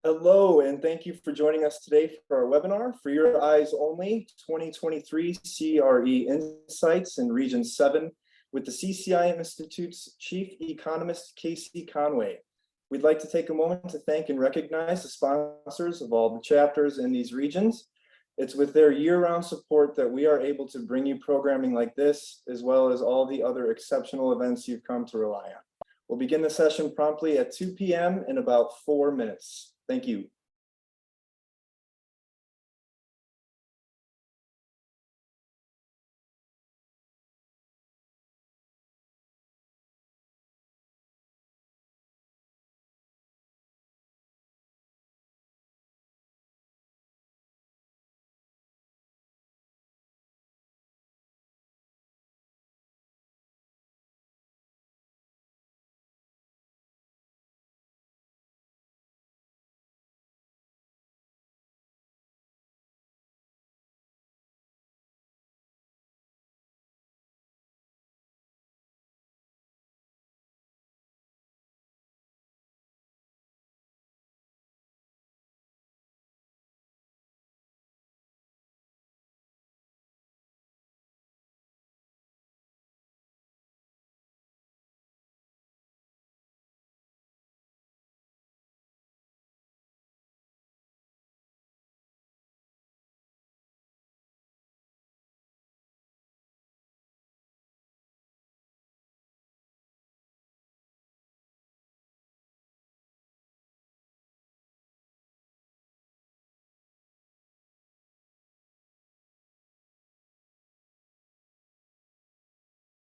Hello, and thank you for joining us today for our webinar, For Your Eyes Only, 2023 CRE Insights in Region 7 with the CCIM Institute's Chief Economist K.C. Conway. We'd like to take a moment to thank and recognize the sponsors of all the chapters in these regions. It's with their year-round support that we are able to bring you programming like this, as well as all the other exceptional events you've come to rely on. We'll begin the session promptly at 2 p.m. in about 4 minutes. Thank you.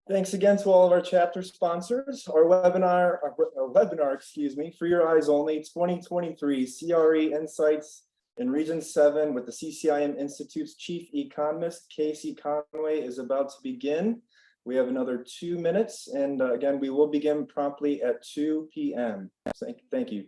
Thanks again to all of our chapter sponsors. Our webinar, For Your Eyes Only 2023 CRE Insights in Region 7 with the CCIM Institute's Chief Economist K.C. Conway is about to begin. We have another 2 minutes, and again, we will begin promptly at 2 p.m. Thank you.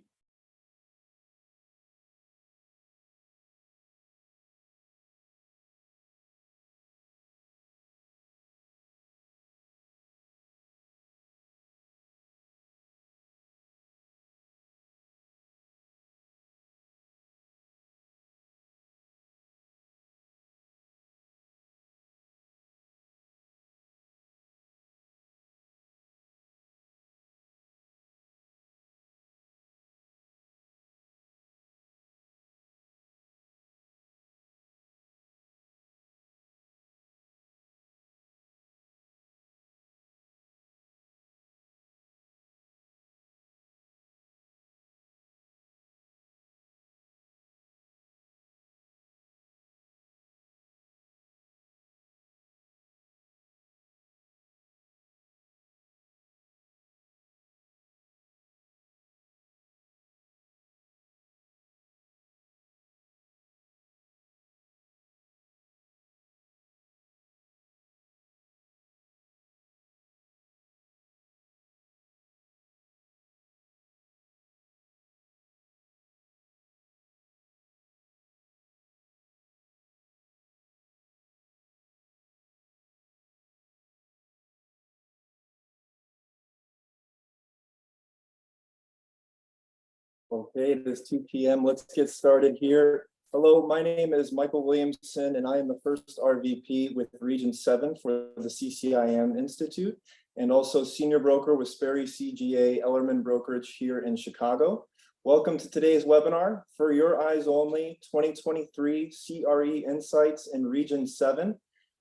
Okay, it is 2 p.m. Let's get started here. Hello, my name is Michael Williamson, and I am the first RVP with Region 7 for the CCIM Institute, and also senior broker with Sperry CGA Ellerman Brokerage here in Chicago. Welcome to today's webinar, For Your Eyes Only 2023 CRE Insights in Region 7.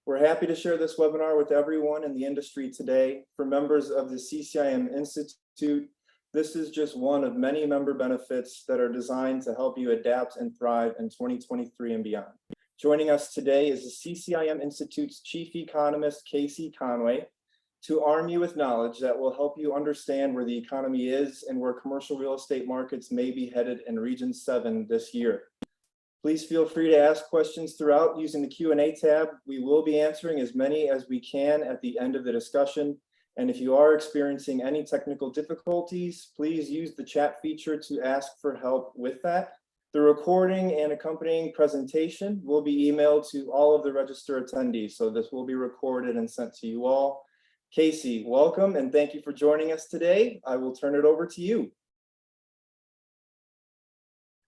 We're happy to share this webinar with everyone in the industry today. For members of the CCIM Institute, this is just one of many member benefits that are designed to help you adapt and thrive in 2023 and beyond. Joining us today is the CCIM Institute's Chief Economist, K.C. Conway, to arm you with knowledge that will help you understand where the economy is and where commercial real estate markets may be headed in Region 7 this year. Please feel free to ask questions throughout using the Q&A tab. We will be answering as many as we can at the end of the discussion. And if you are experiencing any technical difficulties, please use the chat feature to ask for help with that. The recording and accompanying presentation will be emailed to all of the register attendees. So this will be recorded and sent to you all. K.C., welcome and thank you for joining us today. I will turn it over to you.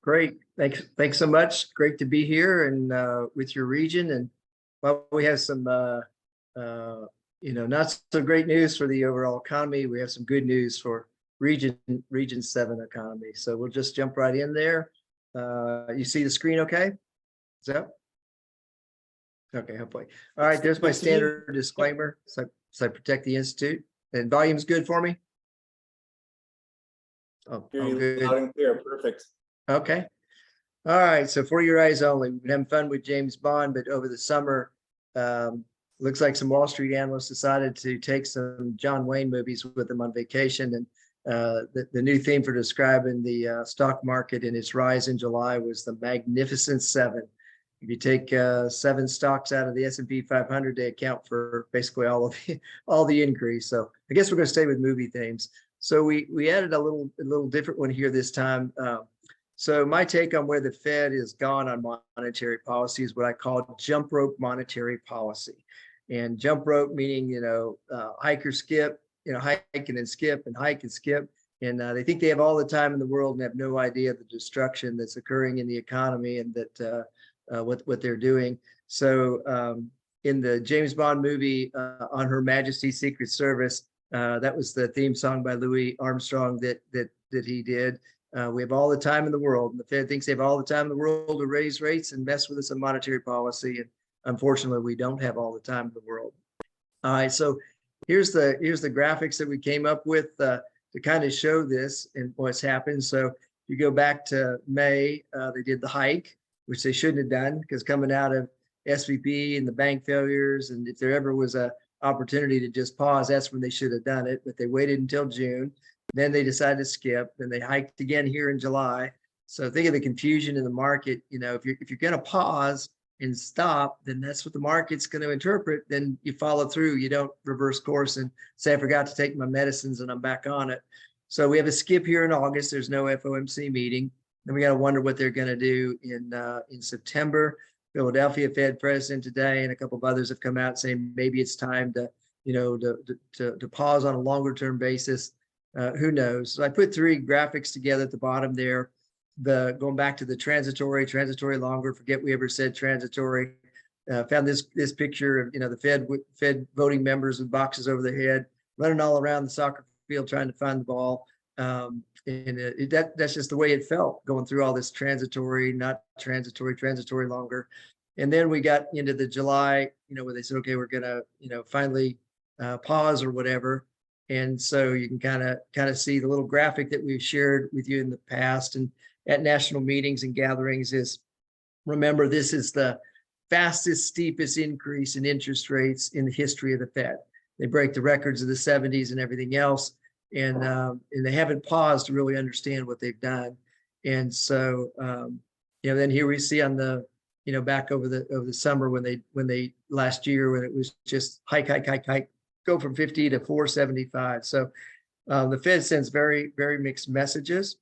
Great. Thanks so much. Great to be here and with your region. And well, we have some not so great news for the overall economy. We have some good news for region 7 economy. So we'll just jump right in there. You see the screen okay? Is that okay? Hopefully. All right, there's my standard disclaimer. So I protect the institute. And volume's good for me? Oh, Good. Loud and clear. Perfect. Okay. All right. So for your eyes only, we've been having fun with James Bond, but over the summer, looks like some Wall Street analysts decided to take some John Wayne movies with them on vacation. And the new theme for describing the stock market and its rise in July was the Magnificent Seven. If you take 7 stocks out of the S&P 500, they account for basically all the increase. So I guess we're going to stay with movie themes. So we added a little different one here this time. So my take on where the Fed is gone on monetary policy is what I call jump rope monetary policy. And jump rope meaning, hike or skip, hike and then skip and hike and skip. And they think they have all the time in the world and have no idea the destruction that's occurring in the economy and that what they're doing. So in the James Bond movie, On Her Majesty's Secret Service, that was the theme song by Louis Armstrong that he did. We have all the time in the world, and the Fed thinks they have all the time in the world to raise rates and mess with us on monetary policy. And unfortunately, we don't have all the time in the world. All right, so here's the graphics that we came up with to kind of show this and what's happened. So if you go back to May, they did the hike, which they shouldn't have done because coming out of SVB and the bank failures, and if there ever was a opportunity to just pause, that's when they should have done it. But they waited until June. Then they decided to skip. Then they hiked again here in July. So think of the confusion in the market. If you're going to pause and stop, then that's what the market's going to interpret. Then you follow through. You don't reverse course and say, I forgot to take my medicines and I'm back on it. So we have a skip here in August. There's no FOMC meeting. Then we got to wonder what they're going to do in September. Philadelphia Fed president today and a couple of others have come out saying maybe it's time to pause on a longer term basis. Who knows? So I put 3 graphics together at the bottom there. Going back to the transitory longer. Forget we ever said transitory. Found this picture of the Fed voting members with boxes over their head, running all around the soccer field trying to find the ball. That's just the way it felt going through all this transitory, not transitory longer. And then we got into the July, where they said, okay, we're gonna, finally pause or whatever. And so you can kind of see the little graphic that we've shared with you in the past and at national meetings and gatherings is, remember, this is the fastest, steepest increase in interest rates in the history of the Fed. They break the records of the 70s and everything else. And they haven't paused to really understand what they've done. And so, then here we see on the, back over the summer when they last year, when it was just hike, go from 50 to 475. So the Fed sends very, very mixed messages.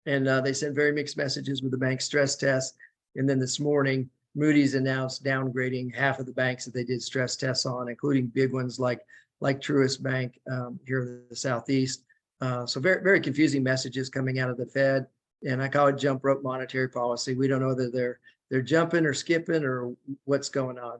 And they sent very mixed messages with the bank stress test. And then this morning, Moodys announced downgrading half of the banks that they did stress tests on, including big ones like Truist Bank here in the Southeast. So very, very confusing messages coming out of the Fed. And I call it jump rope monetary policy. We don't know whether they're jumping or skipping or what's going on.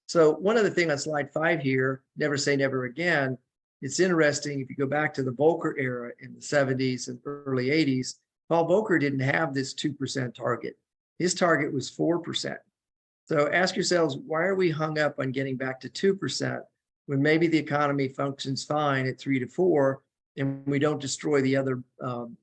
So one other thing on slide 5 here, never say never again. It's interesting if you go back to the Volcker era in the 70s and early 80s, Paul Volcker didn't have this 2% target. His target was 4%. So ask yourselves, why are we hung up on getting back to 2% when maybe the economy functions fine at 3 to 4 and we don't destroy the other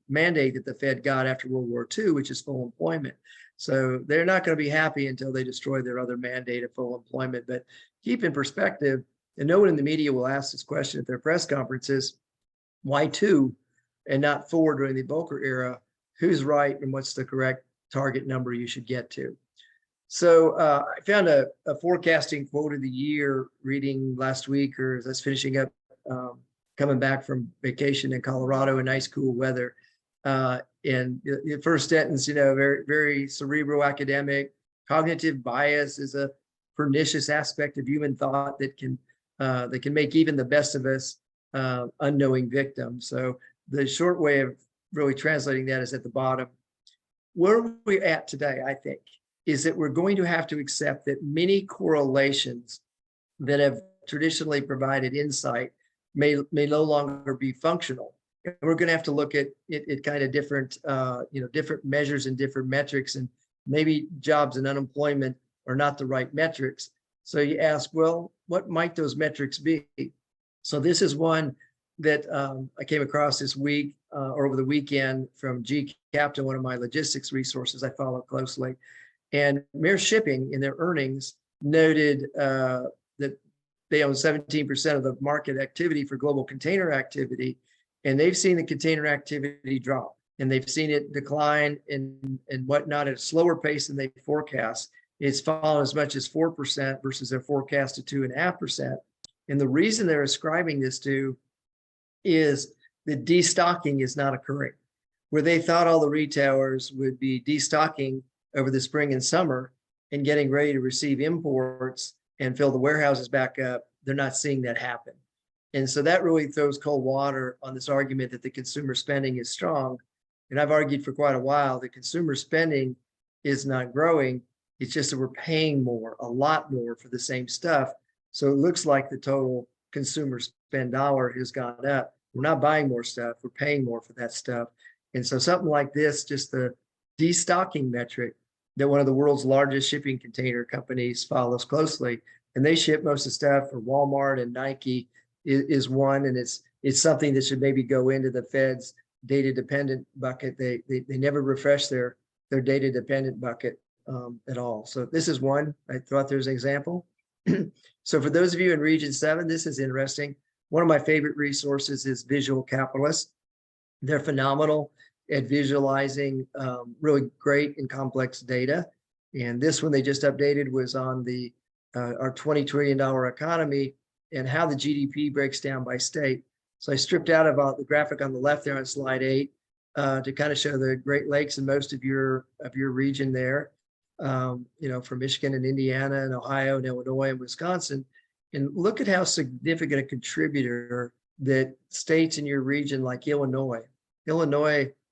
mandate that the Fed got after World War II, which is full employment. So they're not going to be happy until they destroy their other mandate of full employment. But keep in perspective, and no one in the media will ask this question at their press conferences, why 2 and not 4 during the Volcker era? Who's right and what's the correct target number you should get to? So I found a forecasting quote of the year reading last week, or as I was finishing up, coming back from vacation in Colorado in nice cool weather. And the first sentence, very, very cerebral academic. Cognitive bias is a pernicious aspect of human thought that can make even the best of us unknowing victims. So the short way of really translating that is at the bottom. where we're at today, I think, is that we're going to have to accept that many correlations that have traditionally provided insight may no longer be functional. And we're going to have to look at it kind of different, different measures and different metrics, and maybe jobs and unemployment are not the right metrics. So you ask, well, what might those metrics be? So this is one that I came across this week or over the weekend from GCaptain, one of my logistics resources I follow closely. And Mere Shipping in their earnings noted that they own 17% of the market activity for global container activity, and they've seen the container activity drop, and they've seen it decline and whatnot at a slower pace than they forecast. It's fallen as much as 4% versus their forecast of 2.5%. And the reason they're ascribing this to is that destocking is not occurring. Where they thought all the retailers would be destocking over the spring and summer and getting ready to receive imports and fill the warehouses back up, they're not seeing that happen. And so that really throws cold water on this argument that the consumer spending is strong. And I've argued for quite a while that consumer spending is not growing. It's just that we're paying more, a lot more for the same stuff. So it looks like the total consumer spend dollar has gone up. We're not buying more stuff, we're paying more for that stuff. And so something like this, just the destocking metric that one of the world's largest shipping container companies follows closely, and they ship most of the stuff for Walmart and Nike is one, and it's something that should maybe go into the Fed's data dependent bucket. They never refresh their data dependent bucket at all. So this is one I thought there's an example. So for those of you in Region 7, this is interesting. One of my favorite resources is Visual Capitalist. They're phenomenal at visualizing really great and complex data. And this one they just updated was on the our $20 trillion economy and how the GDP breaks down by state. So I stripped out about the graphic on the left there on slide 8 to kind of show the Great Lakes and most of your region there. From Michigan and Indiana and Ohio and Illinois and Wisconsin. And look at how significant a contributor that states in your region like Illinois,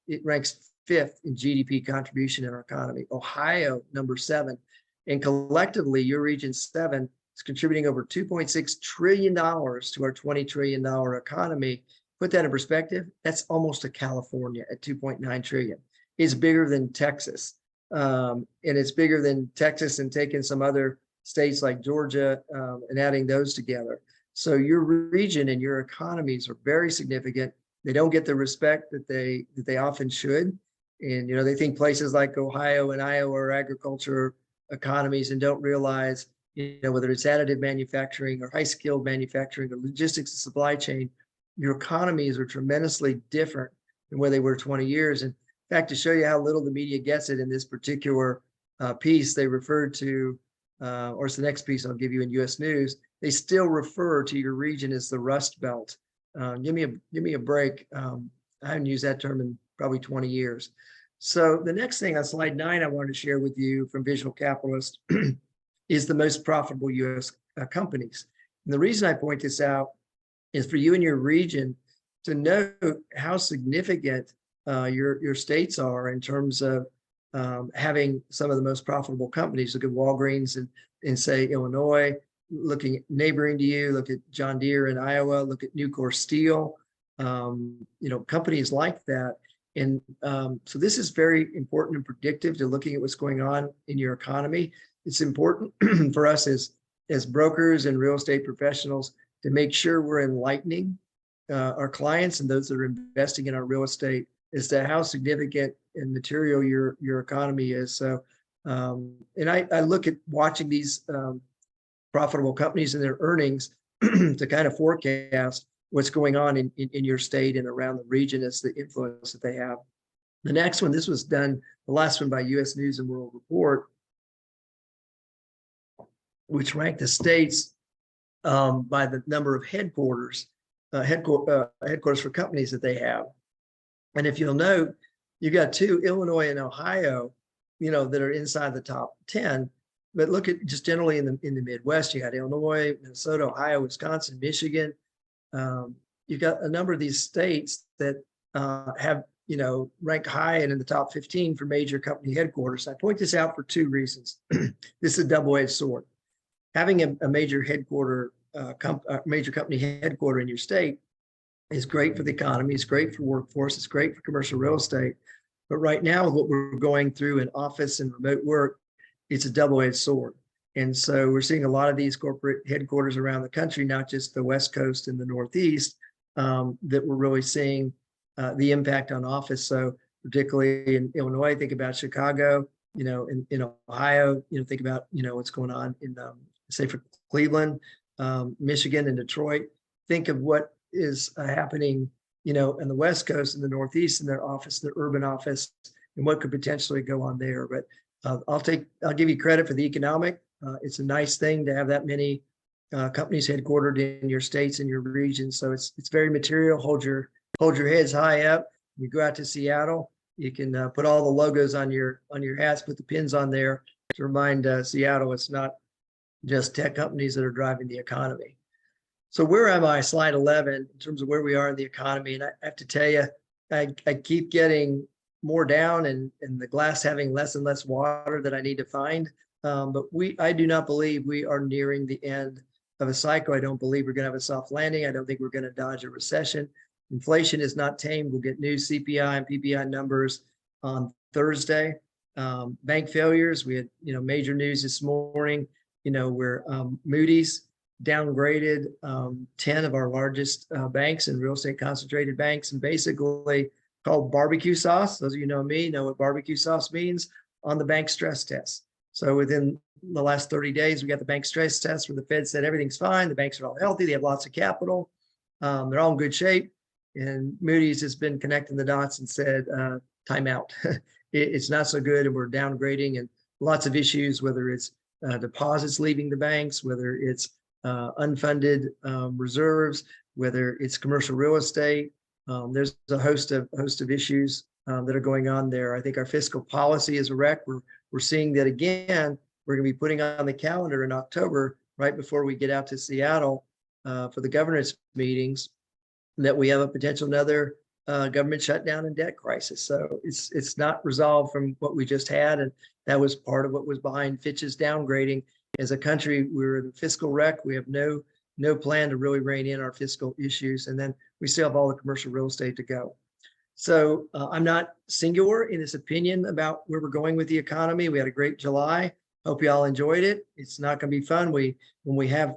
it ranks 5th in GDP contribution in our economy. Ohio, number 7. And collectively, your region 7 is contributing over $2.6 trillion to our $20 trillion economy. Put that in perspective, that's almost a California at 2.9 trillion. It's bigger than Texas. And it's bigger than Texas and taking some other states like Georgia and adding those together. So your region and your economies are very significant. They don't get the respect that they often should. And, they think places like Ohio and Iowa are agriculture economies and don't realize, whether it's additive manufacturing or high-skilled manufacturing or logistics and supply chain, your economies are tremendously different than where they were 20 years. And in fact, to show you how little the media gets it in this particular piece, they referred to, or it's the next piece I'll give you in U.S. News, they still refer to your region as the Rust Belt. Give me a break. I haven't used that term in probably 20 years. So the next thing on slide 9 I wanted to share with you from Visual Capitalist is the most profitable U.S. Companies. And the reason I point this out is for you and your region to know how significant your states are in terms of having some of the most profitable companies. Look at Walgreens in say Illinois, looking at neighboring to you, look at John Deere in Iowa, look at Nucor Steel, companies like that. And so this is very important and predictive to looking at what's going on in your economy. It's important for us as brokers and real estate professionals to make sure we're enlightening our clients and those that are investing in our real estate as to how significant and material your economy is. So, and I look at watching these profitable companies and their earnings to kind of forecast what's going on in your state and around the region as the influence that they have. The next one, this was done, the last one by U.S. News and World Report, which ranked the states by the number of headquarters for companies that they have. And if you'll note, you got 2, Illinois and Ohio, that are inside the top 10. But look at just generally in the Midwest, you got Illinois, Minnesota, Ohio, Wisconsin, Michigan. You've got a number of these states that have rank high and in the top 15 for major company headquarters. I point this out for two reasons. This is a double-edged sword. Having a major major company headquarter in your state is great for the economy, it's great for workforce, it's great for commercial real estate. But right now, what we're going through in office and remote work, it's a double-edged sword. And so we're seeing a lot of these corporate headquarters around the country, not just the West Coast and the Northeast, that we're really seeing the impact on office. So particularly in Illinois, think about Chicago, in Ohio, think about, what's going on in, say for Cleveland, Michigan and Detroit. Think of what is happening, in the West Coast and the Northeast in their office, their urban office, and what could potentially go on there. But I'll give you credit for the economic. It's a nice thing to have that many companies headquartered in your states and your regions. So it's very material. Hold your heads high up. You go out to Seattle, you can put all the logos on your hats, put the pins on there to remind Seattle it's not just tech companies that are driving the economy. So where am I? Slide 11 in terms of where we are in the economy. And I have to tell you, I keep getting more down and the glass having less and less water that I need to find. But I do not believe we are nearing the end of a cycle. I don't believe we're going to have a soft landing. I don't think we're going to dodge a recession. Inflation is not tamed. We'll get new CPI and PPI numbers on Thursday. Bank failures, we had major news this morning, where Moodys downgraded 10 of our largest banks and real estate concentrated banks, and basically called barbecue sauce. Those of you know me know what barbecue sauce means on the bank stress test. So within the last 30 days, we got the bank stress test where the Fed said everything's fine. The banks are all healthy. They have lots of capital. They're all in good shape. And Moodys has been connecting the dots and said, time out. It's not so good and we're downgrading, and lots of issues, whether it's deposits leaving the banks, whether it's unfunded reserves, whether it's commercial real estate. There's a host of issues that are going on there. I think our fiscal policy is a wreck. We're seeing that again. We're going to be putting on the calendar in October, right before we get out to Seattle for the governance meetings, that we have a potential another government shutdown and debt crisis. So it's not resolved from what we just had, and that was part of what was behind Fitch's downgrading. As a country, we're in a fiscal wreck. We have no plan to really rein in our fiscal issues, and then we still have all the commercial real estate to go. So I'm not singular in this opinion about where we're going with the economy. We had a great July. Hope you all enjoyed it. It's not going to be fun. When we have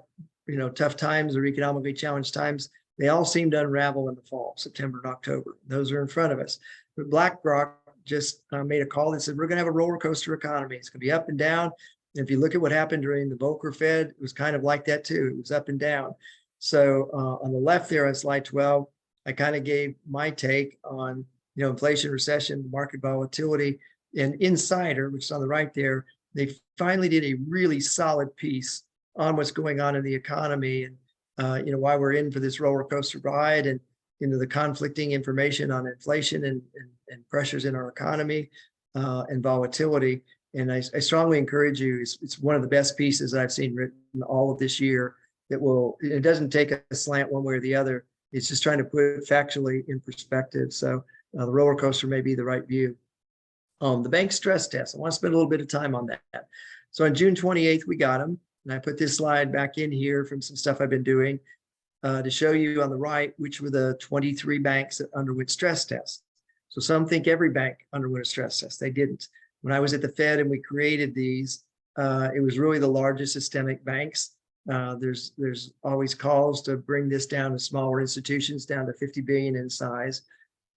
tough times or economically challenged times, they all seem to unravel in the fall, September and October. Those are in front of us. But BlackRock just made a call that said we're going to have a roller coaster economy. It's going to be up and down. And if you look at what happened during the Volcker Fed, it was kind of like that too. It was up and down. So on the left there on slide 12, I kind of gave my take on inflation, recession, market volatility, and Insider, which is on the right there. They finally did a really solid piece on what's going on in the economy and why we're in for this roller coaster ride, and the conflicting information on inflation and pressures in our economy and volatility. And I strongly encourage you. It's one of the best pieces I've seen written all of this year. It doesn't take a slant one way or the other. It's just trying to put it factually in perspective. So the roller coaster may be the right view. The bank stress test, I want to spend a little bit of time on that. So on June 28th, we got them. And I put this slide back in here from some stuff I've been doing to show you on the right, which were the 23 banks that underwent stress tests. So some think every bank underwent a stress test. They didn't. When I was at the Fed and we created these, it was really the largest systemic banks. There's always calls to bring this down to smaller institutions, down to 50 billion in size.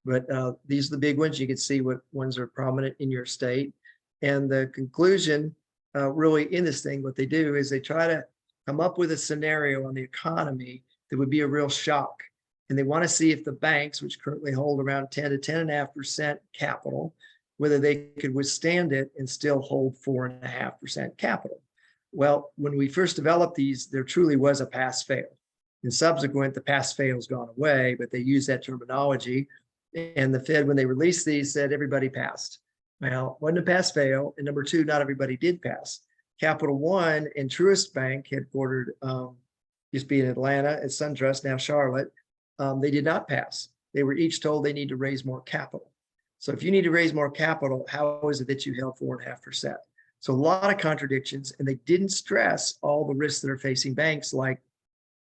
But these are the big ones. You can see what ones are prominent in your state. And the conclusion really in this thing, what they do is they try to come up with a scenario on the economy that would be a real shock. And they want to see if the banks, which currently hold around 10 to 10.5% capital, whether they could withstand it and still hold 4.5% capital. Well, when we first developed these, there truly was a pass fail. And subsequent, the pass fail's gone away, but they use that terminology. And the Fed, when they released these, said everybody passed. Well, wasn't a pass fail. And number two, not everybody did pass. Capital One and Truist Bank, headquartered used to be in Atlanta at SunTrust, now Charlotte, they did not pass. They were each told they need to raise more capital. So if you need to raise more capital, how is it that you held 4.5%? So a lot of contradictions, and they didn't stress all the risks that are facing banks, like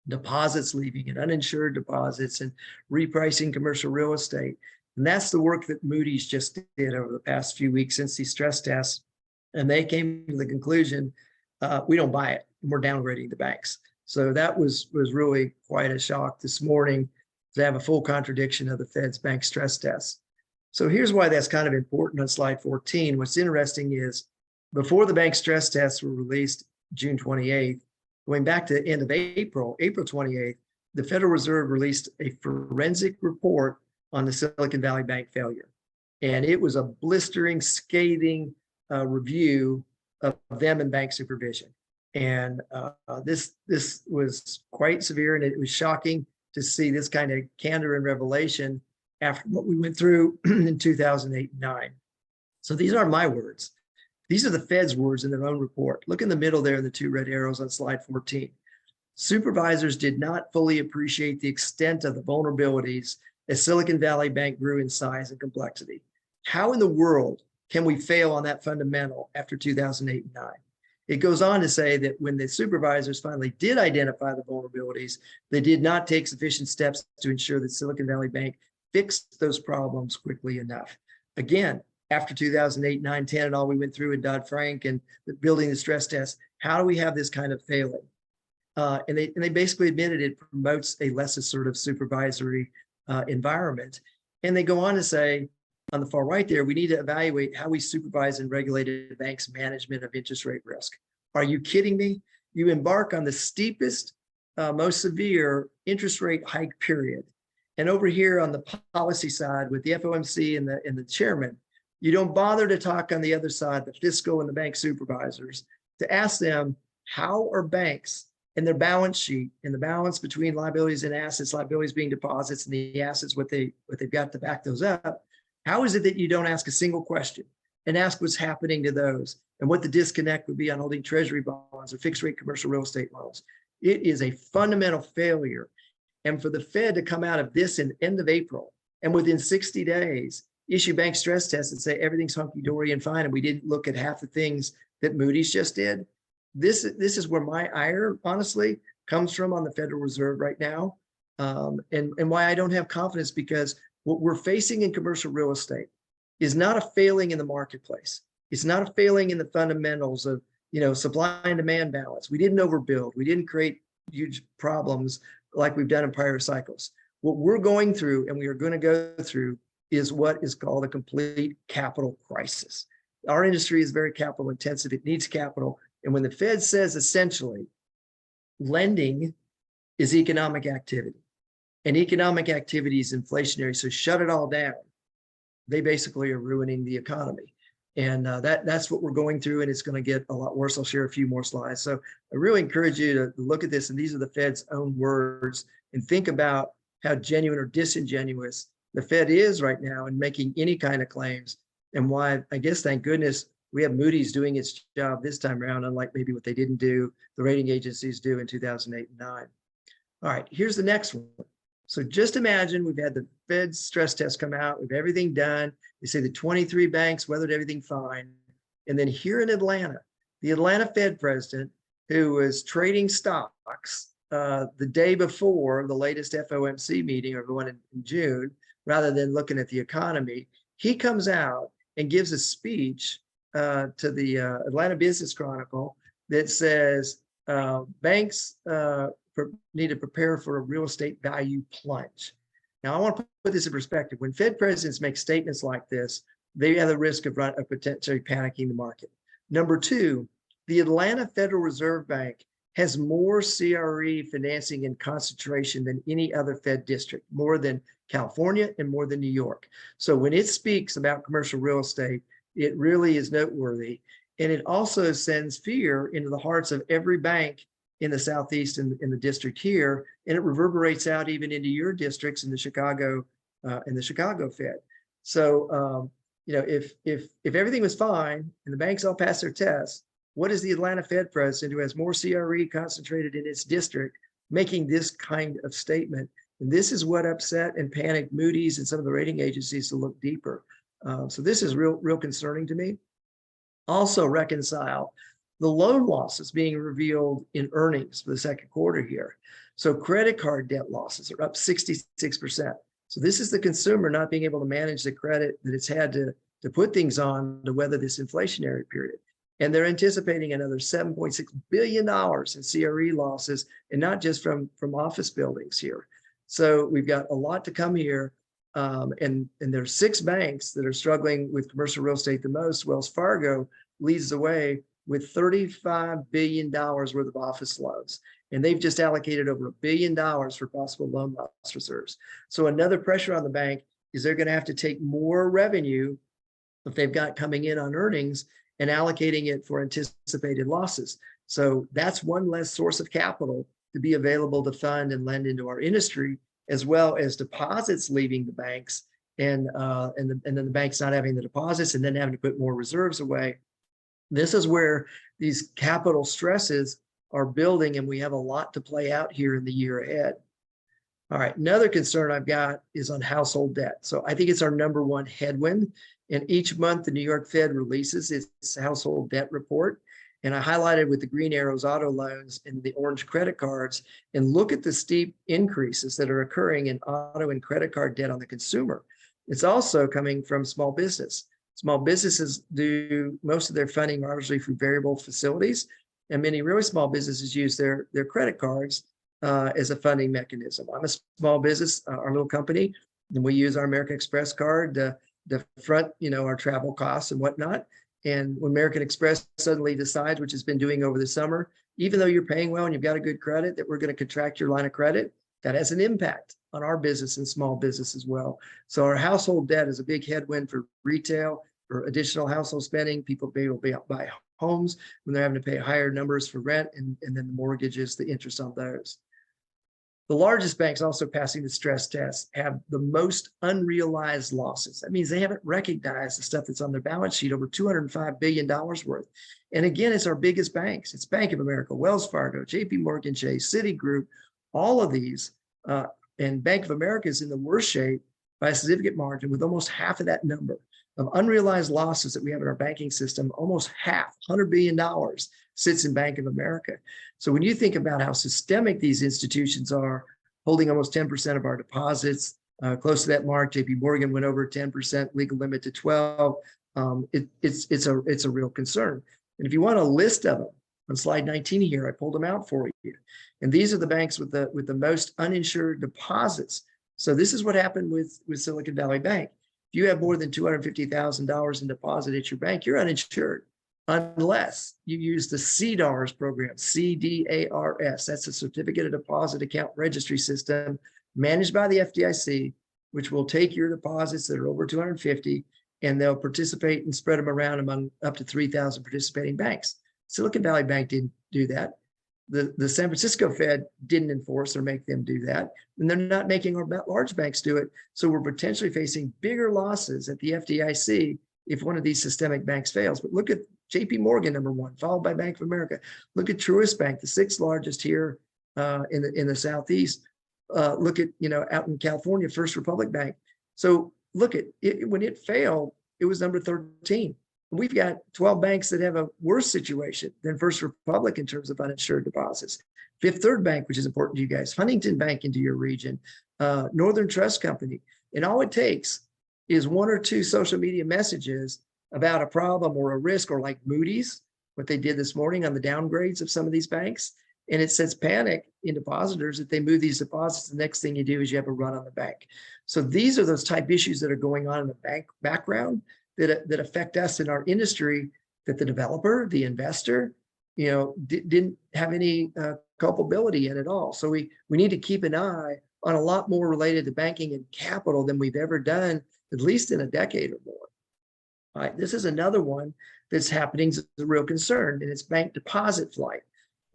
deposits leaving and uninsured deposits and repricing commercial real estate. And that's the work that Moodys just did over the past few weeks since these stress tests. And they came to the conclusion, we don't buy it, and we're downgrading the banks. So that was really quite a shock this morning to have a full contradiction of the Fed's bank stress tests. So here's why that's kind of important on slide 14. What's interesting is before the bank stress tests were released June 28th, going back to the end of April 28th, the Federal Reserve released a forensic report on the Silicon Valley Bank failure. And it was a blistering, scathing review of them and bank supervision. And this was quite severe, and it was shocking to see this kind of candor and revelation after what we went through in 2008 and 9. So these aren't my words. These are the Fed's words in their own report. Look in the middle there in the two red arrows on slide 14. Supervisors did not fully appreciate the extent of the vulnerabilities as Silicon Valley Bank grew in size and complexity. How in the world can we fail on that fundamental after 2008 and 9? It goes on to say that when the supervisors finally did identify the vulnerabilities, they did not take sufficient steps to ensure that Silicon Valley Bank fixed those problems quickly enough. Again, after 2008, 9, 10, and all we went through in Dodd-Frank and building the stress test, how do we have this kind of failing? And they basically admitted it promotes a less assertive supervisory environment. And they go on to say, on the far right there, we need to evaluate how we supervise and regulate banks' management of interest rate risk. Are you kidding me? You embark on the steepest, most severe interest rate hike period. And over here on the policy side with the FOMC and the chairman, you don't bother to talk on the other side, the fiscal and the bank supervisors, to ask them, how are banks and their balance sheet and the balance between liabilities and assets, liabilities being deposits and the assets, what they've got to back those up, how is it that you don't ask a single question and ask what's happening to those and what the disconnect would be on holding treasury bonds or fixed rate commercial real estate loans? It is a fundamental failure. And for the Fed to come out of this in the end of April and within 60 days, issue bank stress tests and say everything's hunky-dory and fine, and we didn't look at half the things that Moodys just did. This is where my ire, honestly, comes from on the Federal Reserve right now, and why I don't have confidence, because what we're facing in commercial real estate is not a failing in the marketplace. It's not a failing in the fundamentals of, supply and demand balance. We didn't overbuild. We didn't create huge problems like we've done in prior cycles. What we're going through, and we are going to go through, is what is called a complete capital crisis. Our industry is very capital intensive. It needs capital. And when the Fed says essentially lending is economic activity and economic activity is inflationary, so shut it all down, they basically are ruining the economy. And that's what we're going through, and it's going to get a lot worse. I'll share a few more slides. So I really encourage you to look at this, and these are the Fed's own words, and think about how genuine or disingenuous the Fed is right now in making any kind of claims, and why, I guess, thank goodness, we have Moodys doing its job this time around, unlike maybe what they didn't do, the rating agencies do in 2008 and 9. All right, here's the next one. So just imagine we've had the Fed's stress test come out, we've everything done. They say the 23 banks weathered everything fine. And then here in Atlanta, the Atlanta Fed president, who was trading stocks the day before the latest FOMC meeting, or the one in June, rather than looking at the economy, he comes out and gives a speech to the Atlanta Business Chronicle that says banks need to prepare for a real estate value plunge. Now, I want to put this in perspective. When Fed presidents make statements like this, they have the risk of potentially panicking the market. Number two, the Atlanta Federal Reserve Bank has more CRE financing and concentration than any other Fed district, more than California and more than New York. So when it speaks about commercial real estate, it really is noteworthy. And it also sends fear into the hearts of every bank in the Southeast and in the district here, and it reverberates out even into your districts in the Chicago Fed. So if everything was fine and the banks all passed their tests, what is the Atlanta Fed president, who has more CRE concentrated in its district, making this kind of statement? And this is what upset and panicked Moodys and some of the rating agencies to look deeper. So this is real concerning to me. Also reconcile the loan losses being revealed in earnings for the second quarter here. So credit card debt losses are up 66%. So this is the consumer not being able to manage the credit that it's had to put things on to weather this inflationary period. And they're anticipating another $7.6 billion in CRE losses, and not just from office buildings here. So we've got a lot to come here. And there's 6 banks that are struggling with commercial real estate the most. Wells Fargo leads the way with $35 billion worth of office loans. And they've just allocated over $1 billion for possible loan loss reserves. So another pressure on the bank is they're going to have to take more revenue that they've got coming in on earnings and allocating it for anticipated losses. So that's one less source of capital to be available to fund and lend into our industry, as well as deposits leaving the banks, and then the banks not having the deposits and then having to put more reserves away. This is where these capital stresses are building, and we have a lot to play out here in the year ahead. All right, another concern I've got is on household debt. So I think it's our number one headwind. And each month, the New York Fed releases its household debt report. And I highlighted with the green arrows auto loans and the orange credit cards, and look at the steep increases that are occurring in auto and credit card debt on the consumer. It's also coming from small business. Small businesses do most of their funding largely through variable facilities, and many really small businesses use their credit cards as a funding mechanism. I'm a small business, our little company, and we use our American Express card to front, our travel costs and whatnot. And when American Express suddenly decides, which has been doing over the summer, even though you're paying well and you've got a good credit, that we're going to contract your line of credit, that has an impact on our business and small business as well. So our household debt is a big headwind for retail, for additional household spending. People be able to buy homes when they're having to pay higher numbers for rent, and then the mortgages, the interest on those. The largest banks also passing the stress test have the most unrealized losses. That means they haven't recognized the stuff that's on their balance sheet, over $205 billion worth. And again, it's our biggest banks. It's Bank of America, Wells Fargo, JP Morgan Chase, Citigroup, all of these. And Bank of America is in the worst shape by a significant margin, with almost half of that number of unrealized losses that we have in our banking system. Almost half, $100 billion, sits in Bank of America. So when you think about how systemic these institutions are, holding almost 10% of our deposits, close to that mark, JP Morgan went over 10%, legal limit to 12. It's a real concern. And if you want a list of them, on slide 19 here, I pulled them out for you. And these are the banks with the most uninsured deposits. So this is what happened with Silicon Valley Bank. If you have more than $250,000 in deposit at your bank, you're uninsured, unless you use the CDARS program, CDARS. That's a Certificate of Deposit Account Registry System managed by the FDIC, which will take your deposits that are over 250, and they'll participate and spread them around among up to 3,000 participating banks. Silicon Valley Bank didn't do that. The San Francisco Fed didn't enforce or make them do that. And they're not making our large banks do it. So we're potentially facing bigger losses at the FDIC if one of these systemic banks fails. But look at JP Morgan, number one, followed by Bank of America. Look at Truist Bank, the 6th largest here in the Southeast. Look at, out in California, First Republic Bank. So look at it, when it failed, it was number 13. We've got 12 banks that have a worse situation than First Republic in terms of uninsured deposits. Fifth Third Bank, which is important to you guys, Huntington Bank into your region, Northern Trust Company. And all it takes is 1 or 2 social media messages about a problem or a risk, or like Moodys, what they did this morning on the downgrades of some of these banks. And it sets panic in depositors if they move these deposits. The next thing you do is you have a run on the bank. So these are those type issues that are going on in the bank background that affect us in our industry, that the developer, the investor, didn't have any culpability in at all. So we need to keep an eye on a lot more related to banking and capital than we've ever done, at least in a decade or more. All right, this is another one that's happening, is a real concern, and it's bank deposit flight.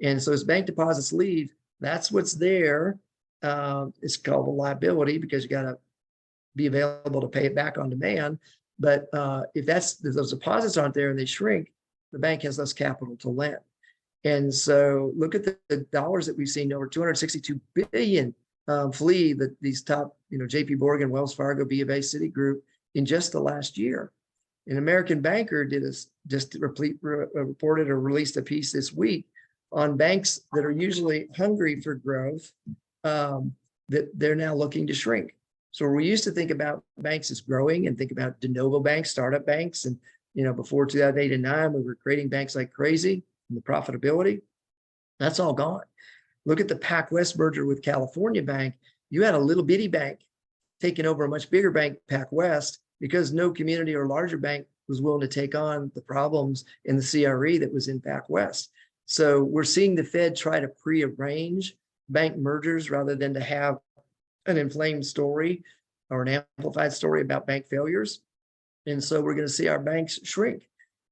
And so as bank deposits leave, that's what's there. It's called a liability because you got to be available to pay it back on demand. But if those deposits aren't there and they shrink, the bank has less capital to lend. And so look at the dollars that we've seen, over 262 billion flee these top, JP Morgan, Wells Fargo, B of A, Citigroup in just the last year. An American banker reported or released a piece this week on banks that are usually hungry for growth, that they're now looking to shrink. So we used to think about banks as growing and think about de novo banks, startup banks. And, before 2008 and 2009, we were creating banks like crazy, and the profitability, that's all gone. Look at the PacWest merger with California Bank. You had a little bitty bank taking over a much bigger bank, PacWest, because no community or larger bank was willing to take on the problems in the CRE that was in PacWest. So we're seeing the Fed try to prearrange bank mergers rather than to have an inflamed story or an amplified story about bank failures. And so we're going to see our banks shrink.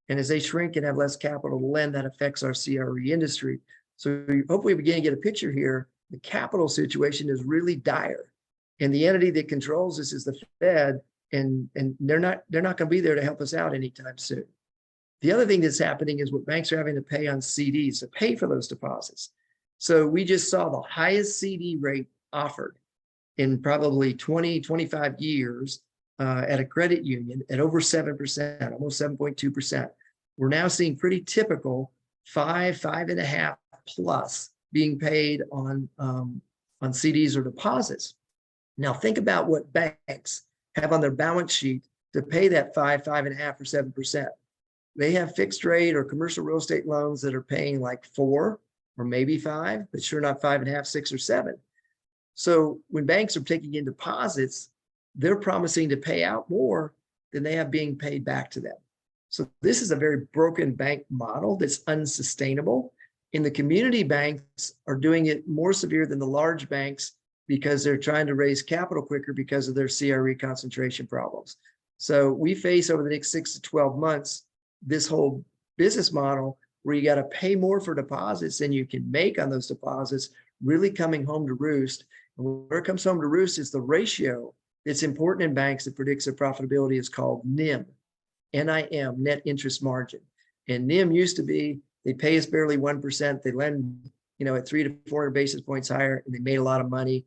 And as they shrink and have less capital to lend, that affects our CRE industry. So hopefully we begin to get a picture here. The capital situation is really dire. And the entity that controls this is the Fed, and they're not going to be there to help us out anytime soon. The other thing that's happening is what banks are having to pay on CDs to pay for those deposits. So we just saw the highest CD rate offered in probably 20, 25 years at a credit union at over 7%, almost 7.2%. We're now seeing pretty typical 5.5 plus being paid on CDs or deposits. Now think about what banks have on their balance sheet to pay that 5.5 or 7%. They have fixed rate or commercial real estate loans that are paying like 4 or maybe 5, but sure not 5.5, 6, or 7. So when banks are taking in deposits, they're promising to pay out more than they have being paid back to them. So this is a very broken bank model that's unsustainable. And the community banks are doing it more severe than the large banks because they're trying to raise capital quicker because of their CRE concentration problems. So we face over the next 6 to 12 months this whole business model where you got to pay more for deposits than you can make on those deposits, really coming home to roost. And where it comes home to roost is the ratio that's important in banks that predicts their profitability is called NIM, N-I-M, net interest margin. And NIM used to be, they pay us barely 1%. They lend, at 300 to 400 basis points higher, and they made a lot of money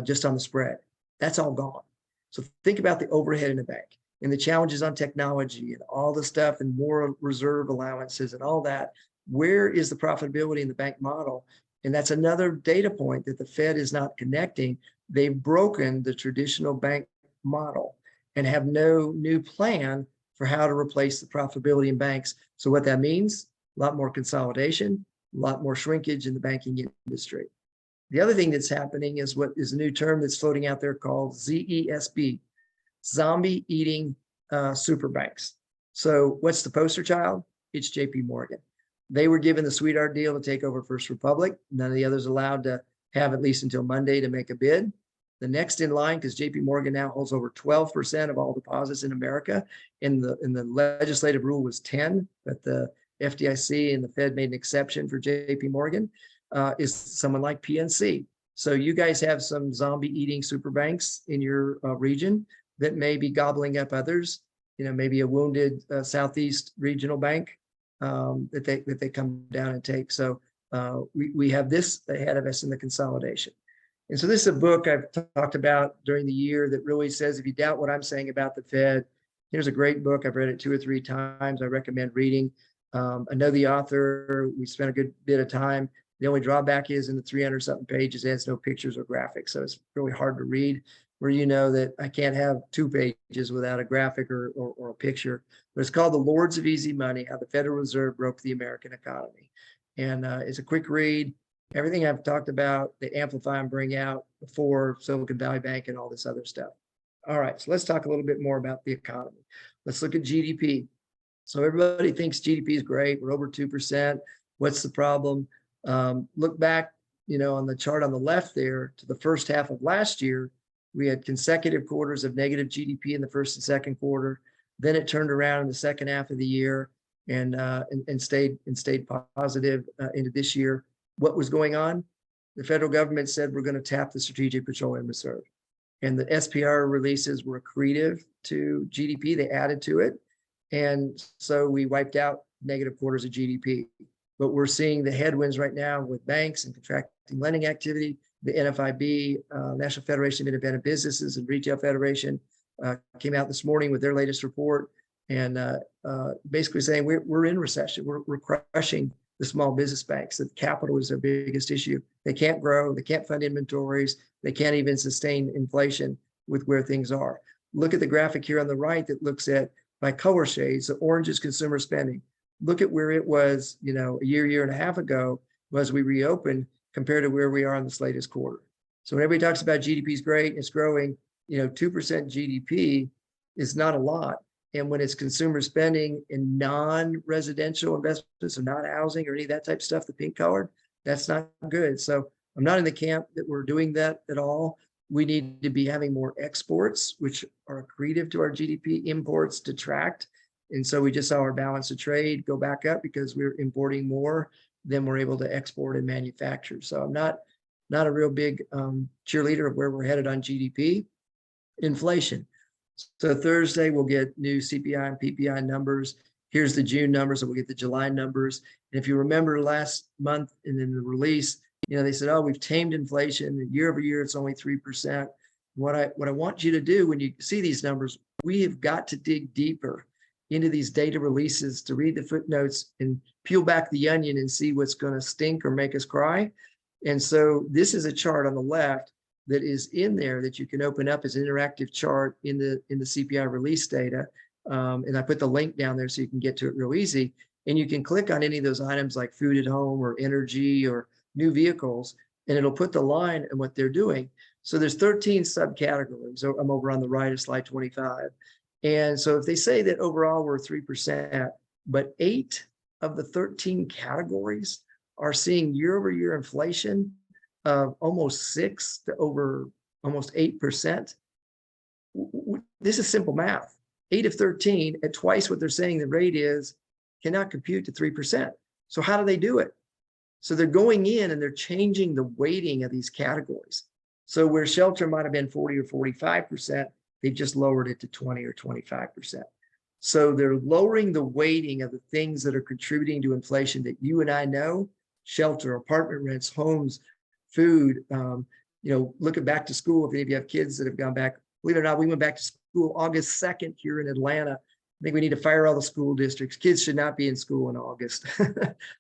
just on the spread. That's all gone. So think about the overhead in the bank and the challenges on technology and all the stuff and more reserve allowances and all that. Where is the profitability in the bank model? And that's another data point that the Fed is not connecting. They've broken the traditional bank model and have no new plan for how to replace the profitability in banks. So what that means, a lot more consolidation, a lot more shrinkage in the banking industry. The other thing that's happening is what is a new term that's floating out there called ZESB, zombie eating super banks. So what's the poster child? It's JP Morgan. They were given the sweetheart deal to take over First Republic. None of the others allowed to have at least until Monday to make a bid. The next in line, because JP Morgan now holds over 12% of all deposits in America, and the legislative rule was 10, but the FDIC and the Fed made an exception for JP Morgan, is someone like PNC. So you guys have some zombie eating super banks in your region that may be gobbling up others, maybe a wounded Southeast regional bank that they come down and take. So we have this ahead of us in the consolidation. And so this is a book I've talked about during the year that really says, if you doubt what I'm saying about the Fed, here's a great book. I've read it 2 or 3 times. I recommend reading. I know the author. We spent a good bit of time. The only drawback is in the 300 something pages, it has no pictures or graphics. So it's really hard to read, where that I can't have 2 pages without a graphic or a picture. But it's called The Lords of Easy Money, How the Federal Reserve Broke the American Economy. And it's a quick read. Everything I've talked about, they amplify and bring out before Silicon Valley Bank and all this other stuff. All right, so let's talk a little bit more about the economy. Let's look at GDP. So everybody thinks GDP is great. We're over 2%. What's the problem? Look back, on the chart on the left there to the first half of last year. We had consecutive quarters of negative GDP in the first and second quarter. Then it turned around in the second half of the year and stayed positive into this year. What was going on? The federal government said we're going to tap the Strategic Petroleum Reserve, and the SPR releases were accretive to GDP. They added to it, and so we wiped out negative quarters of GDP. But we're seeing the headwinds right now with banks and contracting lending activity. The NFIB, National Federation of Independent Businesses and Retail Federation, came out this morning with their latest report and basically saying we're in recession. We're crushing the small business banks. That capital is their biggest issue. They can't grow. They can't fund inventories. They can't even sustain inflation with where things are. Look at the graphic here on the right that looks at by color shades. The orange is consumer spending. Look at where it was, a year and a half ago as we reopened compared to where we are in this latest quarter. So when everybody talks about GDP is great, it's growing, 2% GDP is not a lot. And when it's consumer spending in non-residential investments or not housing or any of that type of stuff, the pink colored, that's not good. So I'm not in the camp that we're doing that at all. We need to be having more exports, which are accretive to our GDP. Imports detract. And so we just saw our balance of trade go back up because we're importing more than we're able to export and manufacture. So I'm not a real big cheerleader of where we're headed on GDP. Inflation. So Thursday, we'll get new CPI and PPI numbers. Here's the June numbers, and we'll get the July numbers. And if you remember last month and in the release, they said, oh, we've tamed inflation. Year over year, it's only 3%. What I want you to do when you see these numbers, we have got to dig deeper into these data releases to read the footnotes and peel back the onion and see what's going to stink or make us cry. And so this is a chart on the left that is in there that you can open up as an interactive chart in the CPI release data. And I put the link down there so you can get to it real easy. And you can click on any of those items like food at home or energy or new vehicles, and it'll put the line and what they're doing. So there's 13 subcategories. So I'm over on the right of slide 25. And so if they say that overall we're 3%, but 8 of the 13 categories are seeing year over year inflation of almost 6 to over almost 8%. This is simple math. 8 of 13 at twice what they're saying the rate is cannot compute to 3%. So how do they do it? So they're going in and they're changing the weighting of these categories. So where shelter might have been 40 or 45%, they've just lowered it to 20 or 25%. So they're lowering the weighting of the things that are contributing to inflation that you and I know: shelter, apartment rents, homes, food. Look at back to school. If any of you have kids that have gone back, believe it or not, we went back to school August 2nd here in Atlanta. I think we need to fire all the school districts. Kids should not be in school in August.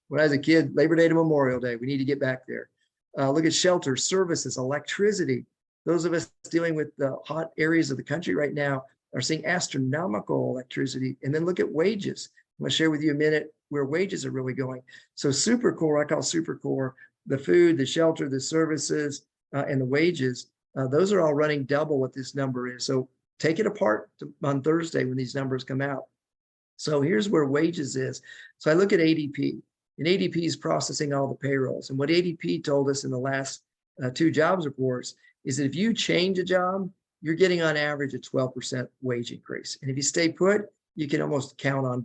When I was a kid, Labor Day to Memorial Day, we need to get back there. Look at shelter, services, electricity. Those of us dealing with the hot areas of the country right now are seeing astronomical electricity. And then look at wages. I'm going to share with you a minute where wages are really going. So super core, I call super core, the food, the shelter, the services, and the wages, those are all running double what this number is. So take it apart on Thursday when these numbers come out. So here's where wages is. So I look at ADP, and ADP is processing all the payrolls. And what ADP told us in the last 2 jobs reports is that if you change a job, you're getting on average a 12% wage increase. And if you stay put, you can almost count on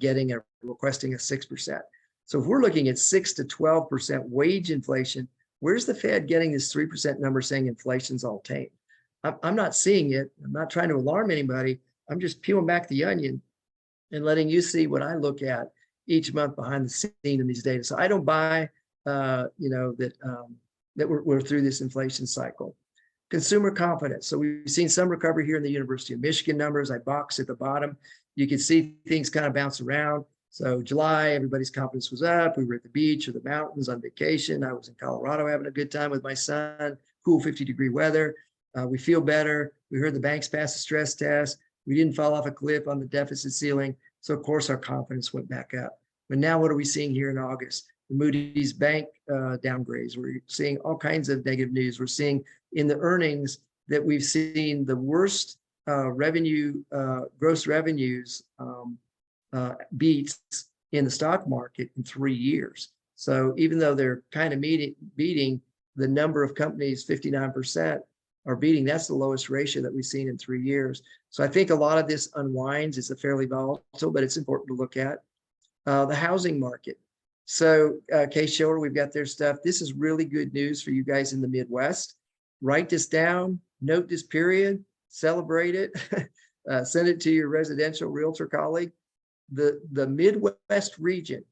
requesting a 6%. So if we're looking at 6 to 12% wage inflation, where's the Fed getting this 3% number saying inflation's all tamed? I'm not seeing it. I'm not trying to alarm anybody. I'm just peeling back the onion and letting you see what I look at each month behind the scene in these data. So I don't buy, that we're through this inflation cycle. Consumer confidence. So we've seen some recovery here in the University of Michigan numbers. I box at the bottom. You can see things kind of bounce around. So July, everybody's confidence was up. We were at the beach or the mountains on vacation. I was in Colorado having a good time with my son, cool 50-degree weather. We feel better. We heard the banks pass the stress test. We didn't fall off a cliff on the deficit ceiling. So of course our confidence went back up. But now what are we seeing here in August? The Moodys bank downgrades. We're seeing all kinds of negative news. We're seeing in the earnings that we've seen the worst gross revenues beats in the stock market in 3 years. So even though they're kind of beating the number of companies, 59% are beating, that's the lowest ratio that we've seen in 3 years. So I think a lot of this unwinds. It's a fairly volatile, but it's important to look at. The housing market. So K.C, we've got their stuff. This is really good news for you guys in the Midwest. Write this down, note this period, celebrate it, send it to your residential realtor colleague. The Midwest region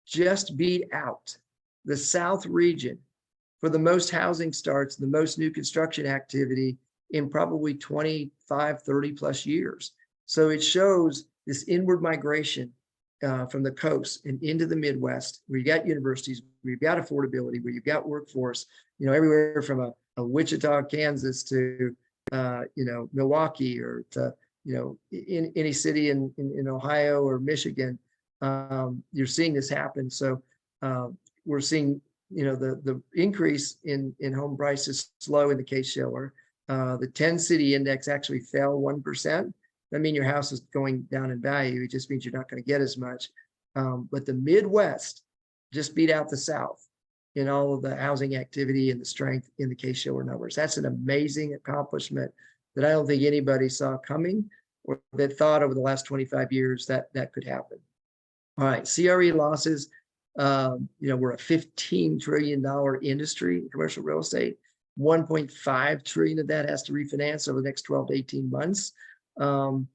just beat out the South region for the most housing starts, the most new construction activity in probably 25 25, 30 plus years. So it shows this inward migration from the coast and into the Midwest, where you got universities, where you've got affordability, where you've got workforce, everywhere from a Wichita, Kansas to, Milwaukee, or to, in any city in Ohio or Michigan. You're seeing this happen. So we're seeing, the increase in home prices slow in the Case-Shiller. The 10 city index actually fell 1%. That means your house is going down in value. It just means you're not going to get as much. But the Midwest just beat out the South in all of the housing activity and the strength in the Case-Shiller numbers. That's an amazing accomplishment that I don't think anybody saw coming, or that thought over the last 25 years that could happen. All right, CRE losses. We're a $15 trillion industry in commercial real estate. 1.5 trillion of that has to refinance over the next 12 to 18 months. And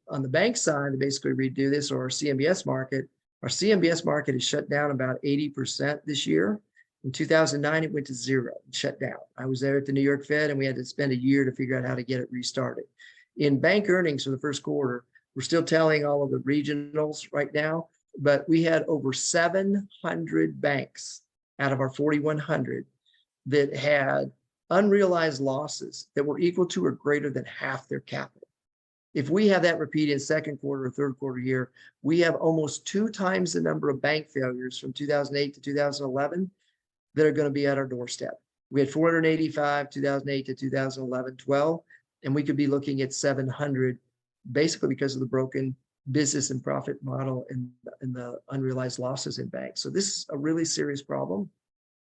on the bank side, to basically redo this, or our CMBS market is shut down about 80% this year. In 2009, it went to zero, shut down. I was there at the New York Fed, and we had to spend a year to figure out how to get it restarted. In bank earnings for the first quarter, we're still telling all of the regionals right now, but we had over 700 banks out of our 4,100 that had unrealized losses that were equal to or greater than half their capital. If we have that repeat in second quarter or third quarter year, we have almost 2 times the number of bank failures from 2008 to 2011 that are going to be at our doorstep. We had 485, 2008 to 2011, 12, and we could be looking at 700, basically because of the broken business and profit model and the unrealized losses in banks. So this is a really serious problem.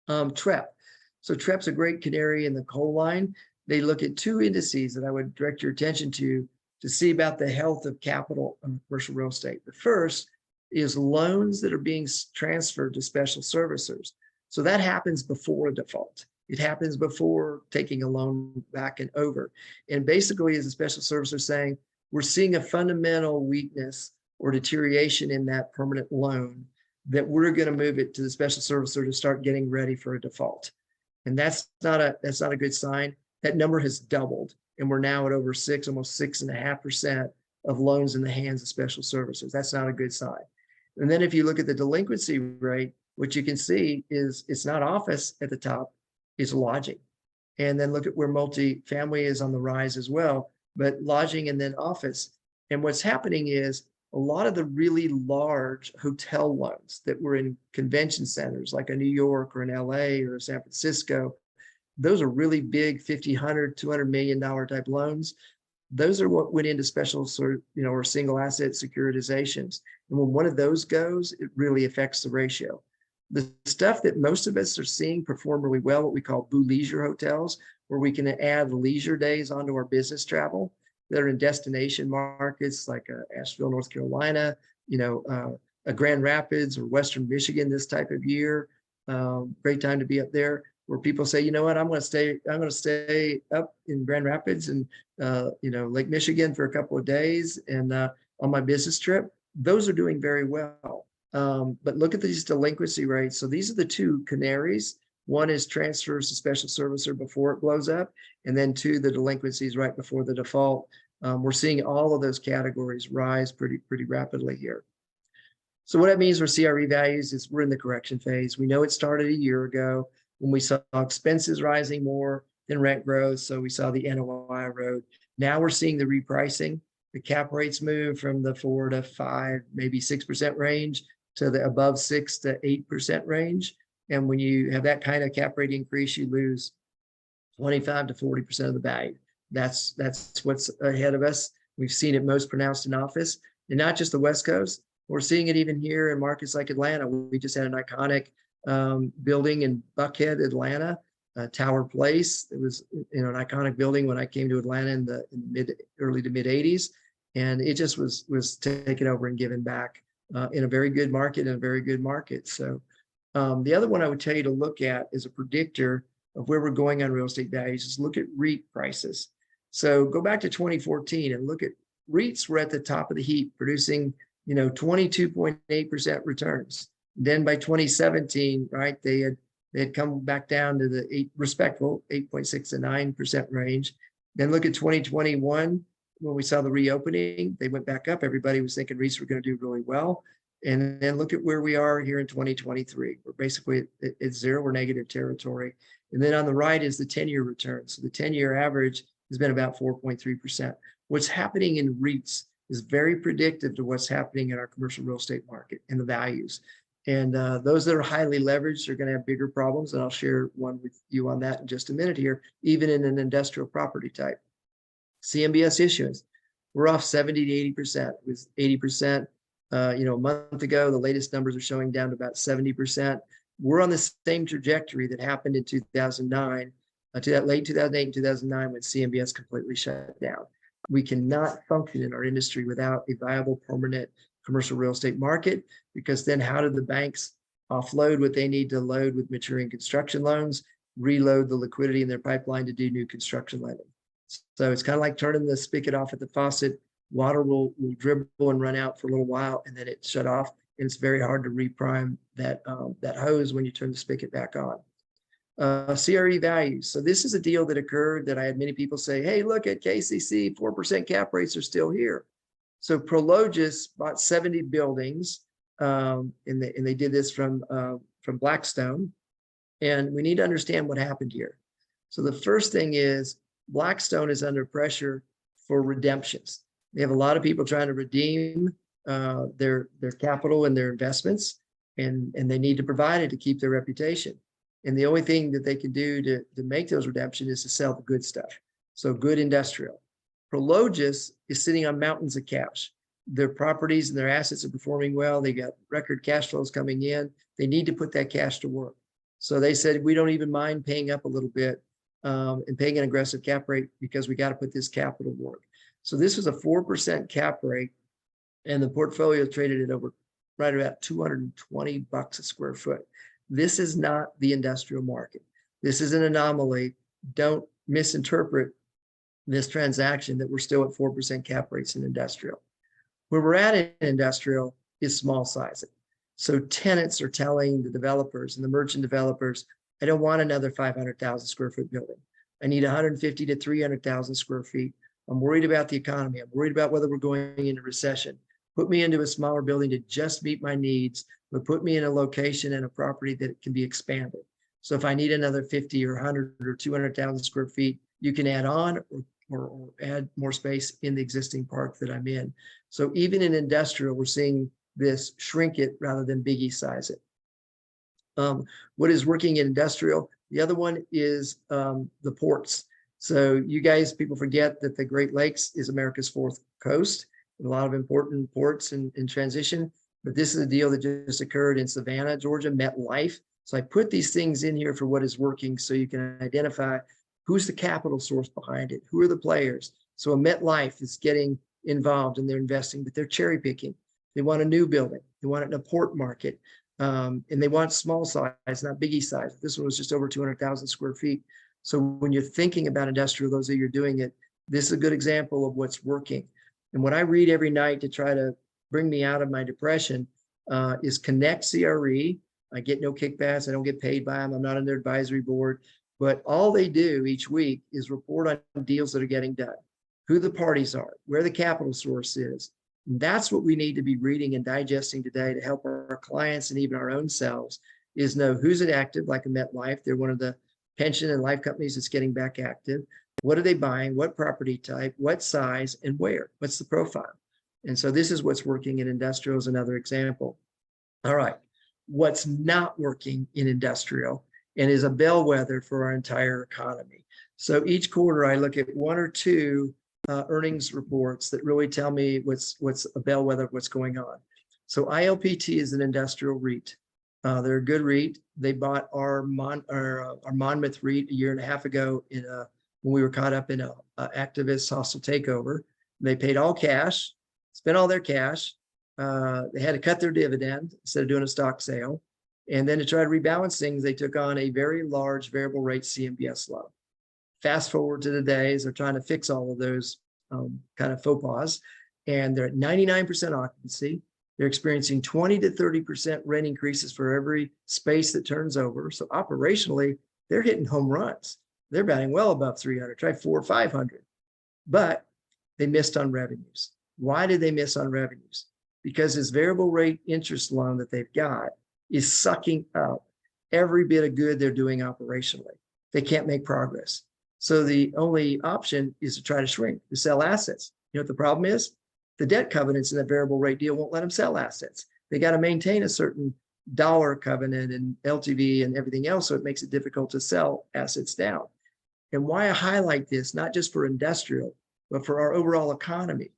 TREP. So TREP's a great canary in the coal line. They look at 2 indices that I would direct your attention to see about the health of capital on commercial real estate. The first is loans that are being transferred to special servicers. So that happens before a default. It happens before taking a loan back and over. And basically, as a special servicer saying, we're seeing a fundamental weakness or deterioration in that permanent loan, that we're going to move it to the special servicer to start getting ready for a default. And that's not a good sign. That number has doubled, and we're now at over 6, almost 6.5% of loans in the hands of special servicers. That's not a good sign. And then if you look at the delinquency rate, what you can see is it's not office at the top, it's lodging. And then look at where multifamily is on the rise as well, but lodging and then office. And what's happening is a lot of the really large hotel loans that were in convention centers like a New York or an LA or San Francisco, those are really big $50, $100, $200 million type loans. Those are what went into special or single asset securitizations. And when one of those goes, it really affects the ratio. The stuff that most of us are seeing perform really well, what we call blue leisure hotels, where we can add leisure days onto our business travel that are in destination markets like Asheville, North Carolina, a Grand Rapids or Western Michigan this type of year. Great time to be up there, where people say, you know what, I'm going to stay up in Grand Rapids and Lake Michigan for a couple of days and on my business trip. Those are doing very well. But look at these delinquency rates. So these are the 2 canaries. One is transfers to special servicer before it blows up, and then 2, the delinquencies right before the default. We're seeing all of those categories rise pretty rapidly here. So what that means for CRE values is we're in the correction phase. We know it started a year ago when we saw expenses rising more than rent growth. So we saw the NOI erode. Now we're seeing the repricing. The cap rates move from the 4 to 5, maybe 6% range to the above 6 to 8% range. And when you have that kind of cap rate increase, you lose 25 to 40% of the value. That's what's ahead of us. We've seen it most pronounced in office, and not just the West Coast. We're seeing it even here in markets like Atlanta. We just had an iconic building in Buckhead, Atlanta, Tower Place. It was an iconic building when I came to Atlanta in the early to mid 80s, and it just was taken over and given back in a very good market. So the other one I would tell you to look at as a predictor of where we're going on real estate values is look at REIT prices. So go back to 2014 and look at REITs were at the top of the heap, producing 22.8% returns. Then by 2017, right, they had come back down to the respectful 8.6 to 9% range. Then look at 2021, when we saw the reopening, they went back up. Everybody was thinking REITs were going to do really well. And then look at where we are here in 2023. We're basically at zero or negative territory. And then on the right is the 10-year return. So the 10-year average has been about 4.3%. What's happening in REITs is very predictive to what's happening in our commercial real estate market and the values. And those that are highly leveraged are going to have bigger problems. And I'll share one with you on that in just a minute here, even in an industrial property type. CMBS issuance, we're off 70 to 80%. It was 80%, a month ago. The latest numbers are showing down to about 70%. We're on the same trajectory that happened in 2009, to that late 2008 and 2009 when CMBS completely shut down. We cannot function in our industry without a viable, permanent commercial real estate market, because then how do the banks offload what they need to load with maturing construction loans, reload the liquidity in their pipeline to do new construction lending? So it's kind of like turning the spigot off at the faucet. Water will dribble and run out for a little while, and then it shut off. And it's very hard to reprime that hose when you turn the spigot back on. CRE values. So this is a deal that occurred that I had many people say, hey, look at KCC, 4% cap rates are still here. So Prologis bought 70 buildings, and they did this from Blackstone. And we need to understand what happened here. So the first thing is Blackstone is under pressure for redemptions. They have a lot of people trying to redeem their capital and their investments, and they need to provide it to keep their reputation. And the only thing that they can do to make those redemptions is to sell the good stuff. So good industrial. Prologis is sitting on mountains of cash. Their properties and their assets are performing well. They got record cash flows coming in. They need to put that cash to work. So they said, we don't even mind paying up a little bit and paying an aggressive cap rate because we got to put this capital to work. So this was a 4% cap rate, and the portfolio traded at over right about $220 a square foot. This is not the industrial market. This is an anomaly. Don't misinterpret this transaction that we're still at 4% cap rates in industrial. Where we're at in industrial is small sizing. So tenants are telling the developers and the merchant developers, I don't want another 500,000 square foot building. I need 150 to 300,000 square feet. I'm worried about the economy. I'm worried about whether we're going into recession. Put me into a smaller building to just meet my needs, but put me in a location and a property that can be expanded. So if I need another 50 or 100 or 200,000 square feet, you can add on or add more space in the existing park that I'm in. So even in industrial, we're seeing this shrink it rather than biggie size it. What is working in industrial? The other one is the ports. So you guys, people forget that the Great Lakes is America's fourth coast. A lot of important ports in transition, but this is a deal that just occurred in Savannah, Georgia, MetLife. So I put these things in here for what is working so you can identify who's the capital source behind it, who are the players. So a MetLife is getting involved and they're investing, but they're cherry picking. They want a new building. They want it in a port market. And they want small size, not biggie size. This one was just over 200,000 square feet. So when you're thinking about industrial, those of you who are doing it, this is a good example of what's working. And what I read every night to try to bring me out of my depression is Connect CRE. I get no kickbacks. I don't get paid by them. I'm not on their advisory board. But all they do each week is report on deals that are getting done, who the parties are, where the capital source is. And that's what we need to be reading and digesting today to help our clients and even our own selves, is know who's active, like a MetLife. They're one of the pension and life companies that's getting back active. What are they buying? What property type? What size? And where? What's the profile? And so this is what's working in industrial is another example. All right. What's not working in industrial and is a bellwether for our entire economy. So each quarter I look at one or two earnings reports that really tell me what's a bellwether of what's going on. So ILPT is an industrial REIT. They're a good REIT. They bought our Monmouth REIT a year and a half ago when we were caught up in an activist hostile takeover. They paid all cash, spent all their cash. They had to cut their dividend instead of doing a stock sale. And then to try to rebalance things, they took on a very large variable rate CMBS loan. Fast forward to the days, they're trying to fix all of those kind of faux pas. And they're at 99% occupancy. They're experiencing 20 to 30% rent increases for every space that turns over. So operationally, they're hitting home runs. they're batting well above 300, try 400 or 500, but they missed on revenues. Why did they miss on revenues? Because this variable rate interest loan that they've got is sucking up every bit of good they're doing operationally. They can't make progress. So the only option is to try to shrink, to sell assets. You know what the problem is? The debt covenants in that variable rate deal won't let them sell assets. They got to maintain a certain dollar covenant and LTV and everything else, so it makes it difficult to sell assets down. And why I highlight this, not just for industrial, but for our overall economy,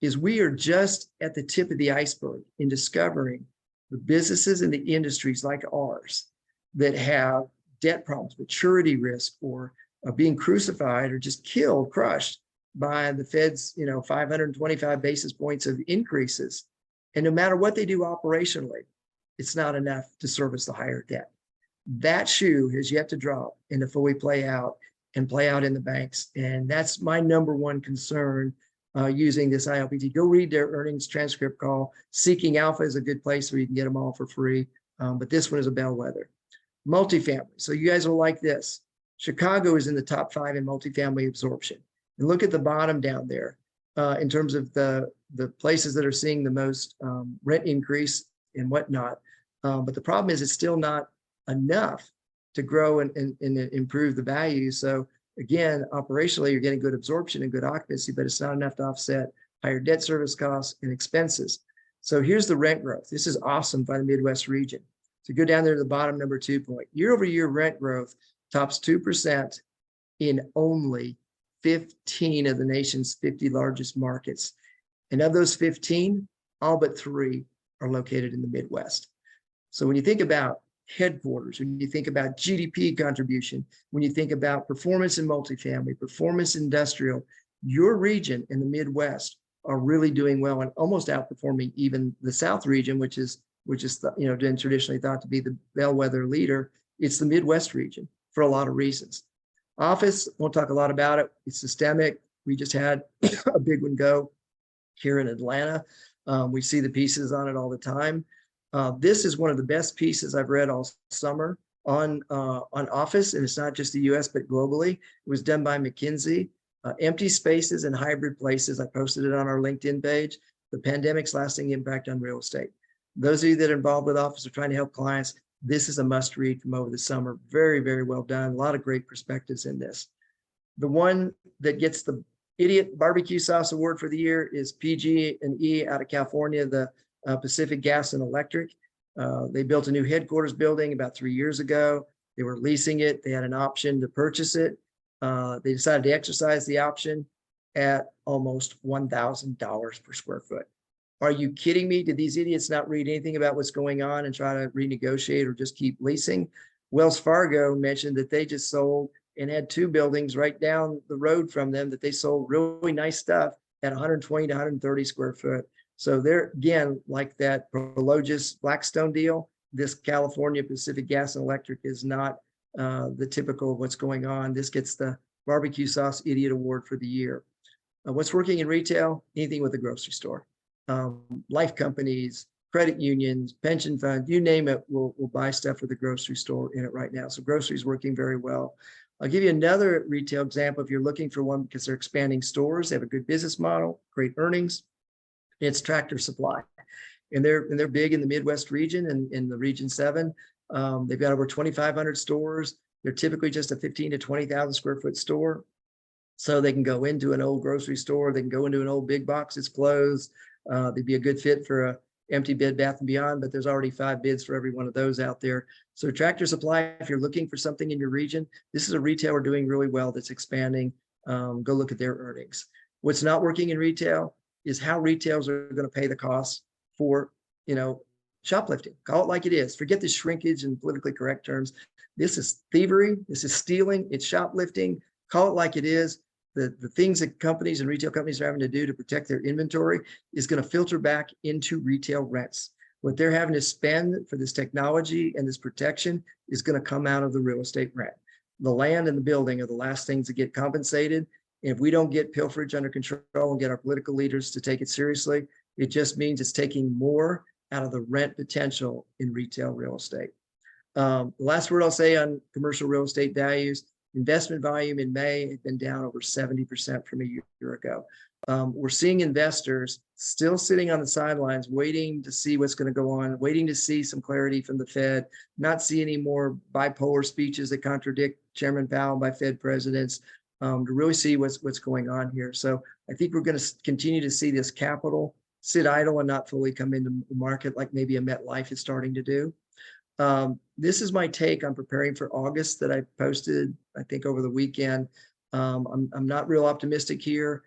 is we are just at the tip of the iceberg in discovering the businesses and the industries like ours that have debt problems, maturity risk, or being crucified or just killed, crushed by the Fed's 525 basis points of increases. And no matter what they do operationally, it's not enough to service the higher debt. That shoe has yet to drop and to fully play out in the banks. And that's my number one concern using this ILPT. Go read their earnings transcript call. Seeking Alpha is a good place where you can get them all for free. But this one is a bellwether. Multifamily. So you guys will like this. Chicago is in the top 5 in multifamily absorption. And look at the bottom down there in terms of the places that are seeing the most rent increase and whatnot. But the problem is it's still not enough to grow and improve the value. So again, operationally, you're getting good absorption and good occupancy, but it's not enough to offset higher debt service costs and expenses. So here's the rent growth. This is awesome by the Midwest region. So go down there to the bottom, number 2 point. Year over year rent growth tops 2% in only 15 of the nation's 50 largest markets. And of those 15, all but 3 are located in the Midwest. So when you think about headquarters, when you think about GDP contribution, when you think about performance in multifamily, performance industrial, your region in the Midwest are really doing well and almost outperforming even the South region, which is been traditionally thought to be the bellwether leader. It's the Midwest region for a lot of reasons. Office, won't talk a lot about it. It's systemic. We just had a big one go here in Atlanta. We see the pieces on it all the time. This is one of the best pieces I've read all summer on office, and it's not just the US, but globally. It was done by McKinsey. Empty spaces and hybrid places. I posted it on our LinkedIn page. The pandemic's lasting impact on real estate. Those of you that are involved with office or trying to help clients, this is a must read from over the summer. Very, very well done. A lot of great perspectives in this. The one that gets the Idiot Barbecue Sauce Award for the year is PG&E out of California, the Pacific Gas and Electric. They built a new headquarters building about 3 years ago. They were leasing it. They had an option to purchase it. They decided to exercise the option at almost $1,000 per square foot. Are you kidding me? Did these idiots not read anything about what's going on and try to renegotiate or just keep leasing? Wells Fargo mentioned that they just sold and had 2 buildings right down the road from them that they sold really nice stuff at 120 to 130 square foot. So they're, again, like that Prologis Blackstone deal, this California Pacific Gas and Electric is not the typical of what's going on. This gets the Barbecue Sauce Idiot Award for the year. What's working in retail? Anything with a grocery store. Life companies, credit unions, pension funds, you name it, will buy stuff with a grocery store in it right now. So grocery is working very well. I'll give you another retail example if you're looking for one because they're expanding stores. They have a good business model, great earnings. It's Tractor Supply. And they're big in the Midwest region and in the Region 7. They've got over 2,500 stores. They're typically just a 15 to 20,000 square foot store. So they can go into an old grocery store. They can go into an old big box that's closed. They'd be a good fit for a empty Bed Bath & Beyond, but there's already 5 bids for every one of those out there. So Tractor Supply, if you're looking for something in your region, this is a retailer doing really well that's expanding. Go look at their earnings. What's not working in retail is how retailers are going to pay the costs for, shoplifting. Call it like it is. Forget the shrinkage and politically correct terms. This is thievery. This is stealing. It's shoplifting. Call it like it is. The things that companies and retail companies are having to do to protect their inventory is going to filter back into retail rents. What they're having to spend for this technology and this protection is going to come out of the real estate rent. The land and the building are the last things that get compensated. And if we don't get pilferage under control and get our political leaders to take it seriously, it just means it's taking more out of the rent potential in retail real estate. The last word I'll say on commercial real estate values, Investment volume in May had been down over 70% from a year ago. We're seeing investors still sitting on the sidelines, waiting to see what's going to go on, waiting to see some clarity from the Fed, not see any more bipolar speeches that contradict Chairman Powell by Fed presidents, to really see what's going on here. So I think we're going to continue to see this capital sit idle and not fully come into the market like maybe a MetLife is starting to do. This is my take on preparing for August that I posted, I think, over the weekend. I'm not real optimistic here.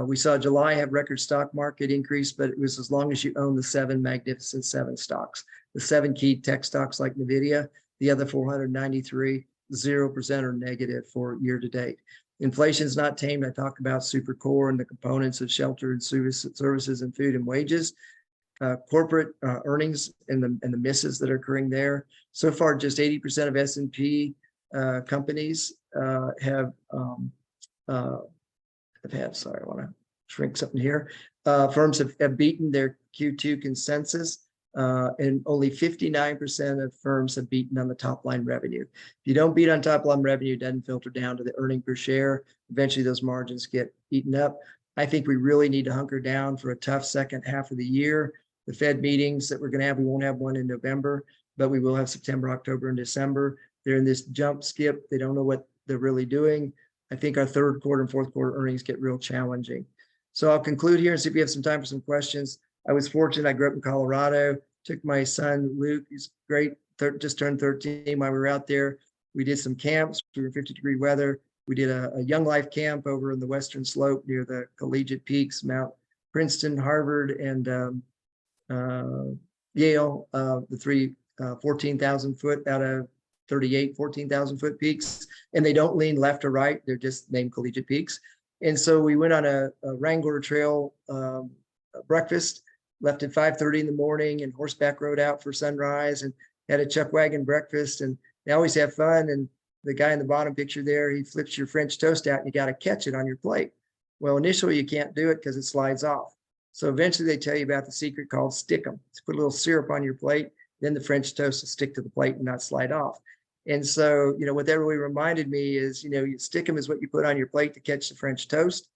We saw July have record stock market increase, but it was as long as you own the 7 Magnificent 7 stocks, the 7 key tech stocks like NVIDIA, the other 493, 0% or negative for year to date. Inflation's not tamed. I talked about super core and the components of shelter and services and food and wages. Corporate earnings and the misses that are occurring there. So far, just 80% of S&P companies have had, sorry, I want to shrink something here. Firms have beaten their Q2 consensus, and only 59% of firms have beaten on the top line revenue. If you don't beat on top line revenue, it doesn't filter down to the earning per share. Eventually, those margins get eaten up. I think we really need to hunker down for a tough second half of the year. The Fed meetings that we're going to have, we won't have one in November, but we will have September, October, and December. They're in this jump skip. They don't know what they're really doing. I think our third quarter and fourth quarter earnings get real challenging. So I'll conclude here and see if we have some time for some questions. I was fortunate. I grew up in Colorado, took my son, Luke, he's great, just turned 13 while we were out there. We did some camps. We were 50-degree weather. We did a young life camp over in the Western Slope near the collegiate peaks, Mount Princeton, Harvard, and Yale, the three 14,000 foot out of 38, 14,000 foot peaks. And they don't lean left or right. They're just named collegiate peaks. And so we went on a Wrangler Trail breakfast, left at 5:30 in the morning, and horseback rode out for sunrise and had a chuck wagon breakfast. And they always have fun. And the guy in the bottom picture there, he flips your French toast out and you got to catch it on your plate. Well, initially you can't do it because it slides off. So eventually they tell you about the secret called stick 'em. Just put a little syrup on your plate, then the French toast will stick to the plate and not slide off. And so, what that really reminded me is, you stick 'em is what you put on your plate to catch the French toast.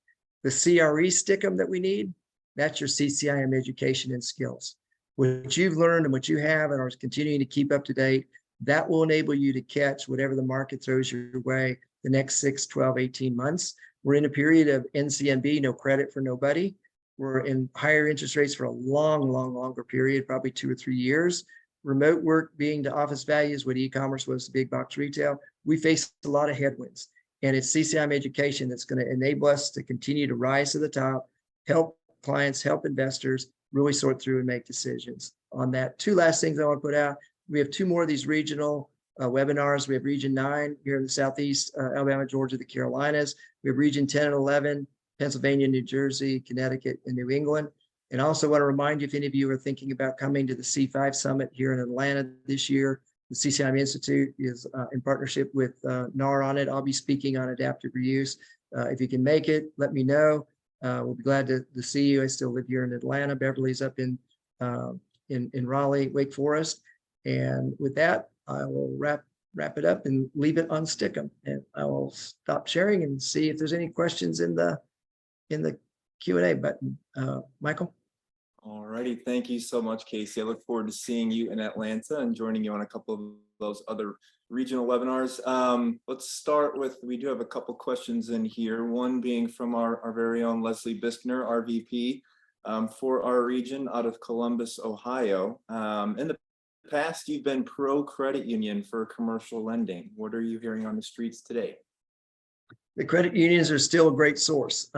The CRE stick 'em that we need, that's your CCIM education and skills. What you've learned and what you have and are continuing to keep up to date, that will enable you to catch whatever the market throws your way the next 6, 12, 18 months. We're in a period of NCNB, no credit for nobody. We're in higher interest rates for a longer period, probably 2 or 3 years. Remote work being to office values, what e-commerce was to big box retail. We face a lot of headwinds, and it's CCIM education that's going to enable us to continue to rise to the top, help clients, help investors really sort through and make decisions on that. 2 last things I want to put out. We have 2 more of these regional webinars. We have Region 9 here in the Southeast, Alabama, Georgia, the Carolinas. We have Region 10 and 11, Pennsylvania, New Jersey, Connecticut, and New England. And I also want to remind you, if any of you are thinking about coming to the C5 Summit here in Atlanta this year, the CCIM Institute is in partnership with NAR on it. I'll be speaking on adaptive reuse. If you can make it, let me know. We'll be glad to see you. I still live here in Atlanta. Beverly's up in Raleigh, Wake Forest. And with that, I will wrap it up and leave it on Stick'em. And I will stop sharing and see if there's any questions in the Q&A button. Michael? All righty. Thank you so much, K.C. I look forward to seeing you in Atlanta and joining you on a couple of those other regional webinars. Let's start with, we do have a couple questions in here. One being from our very own Leslie Biskner, RVP, for our region out of Columbus, Ohio. In the past, you've been pro credit union for commercial lending. What are you hearing on the streets today? The credit unions are still a great source.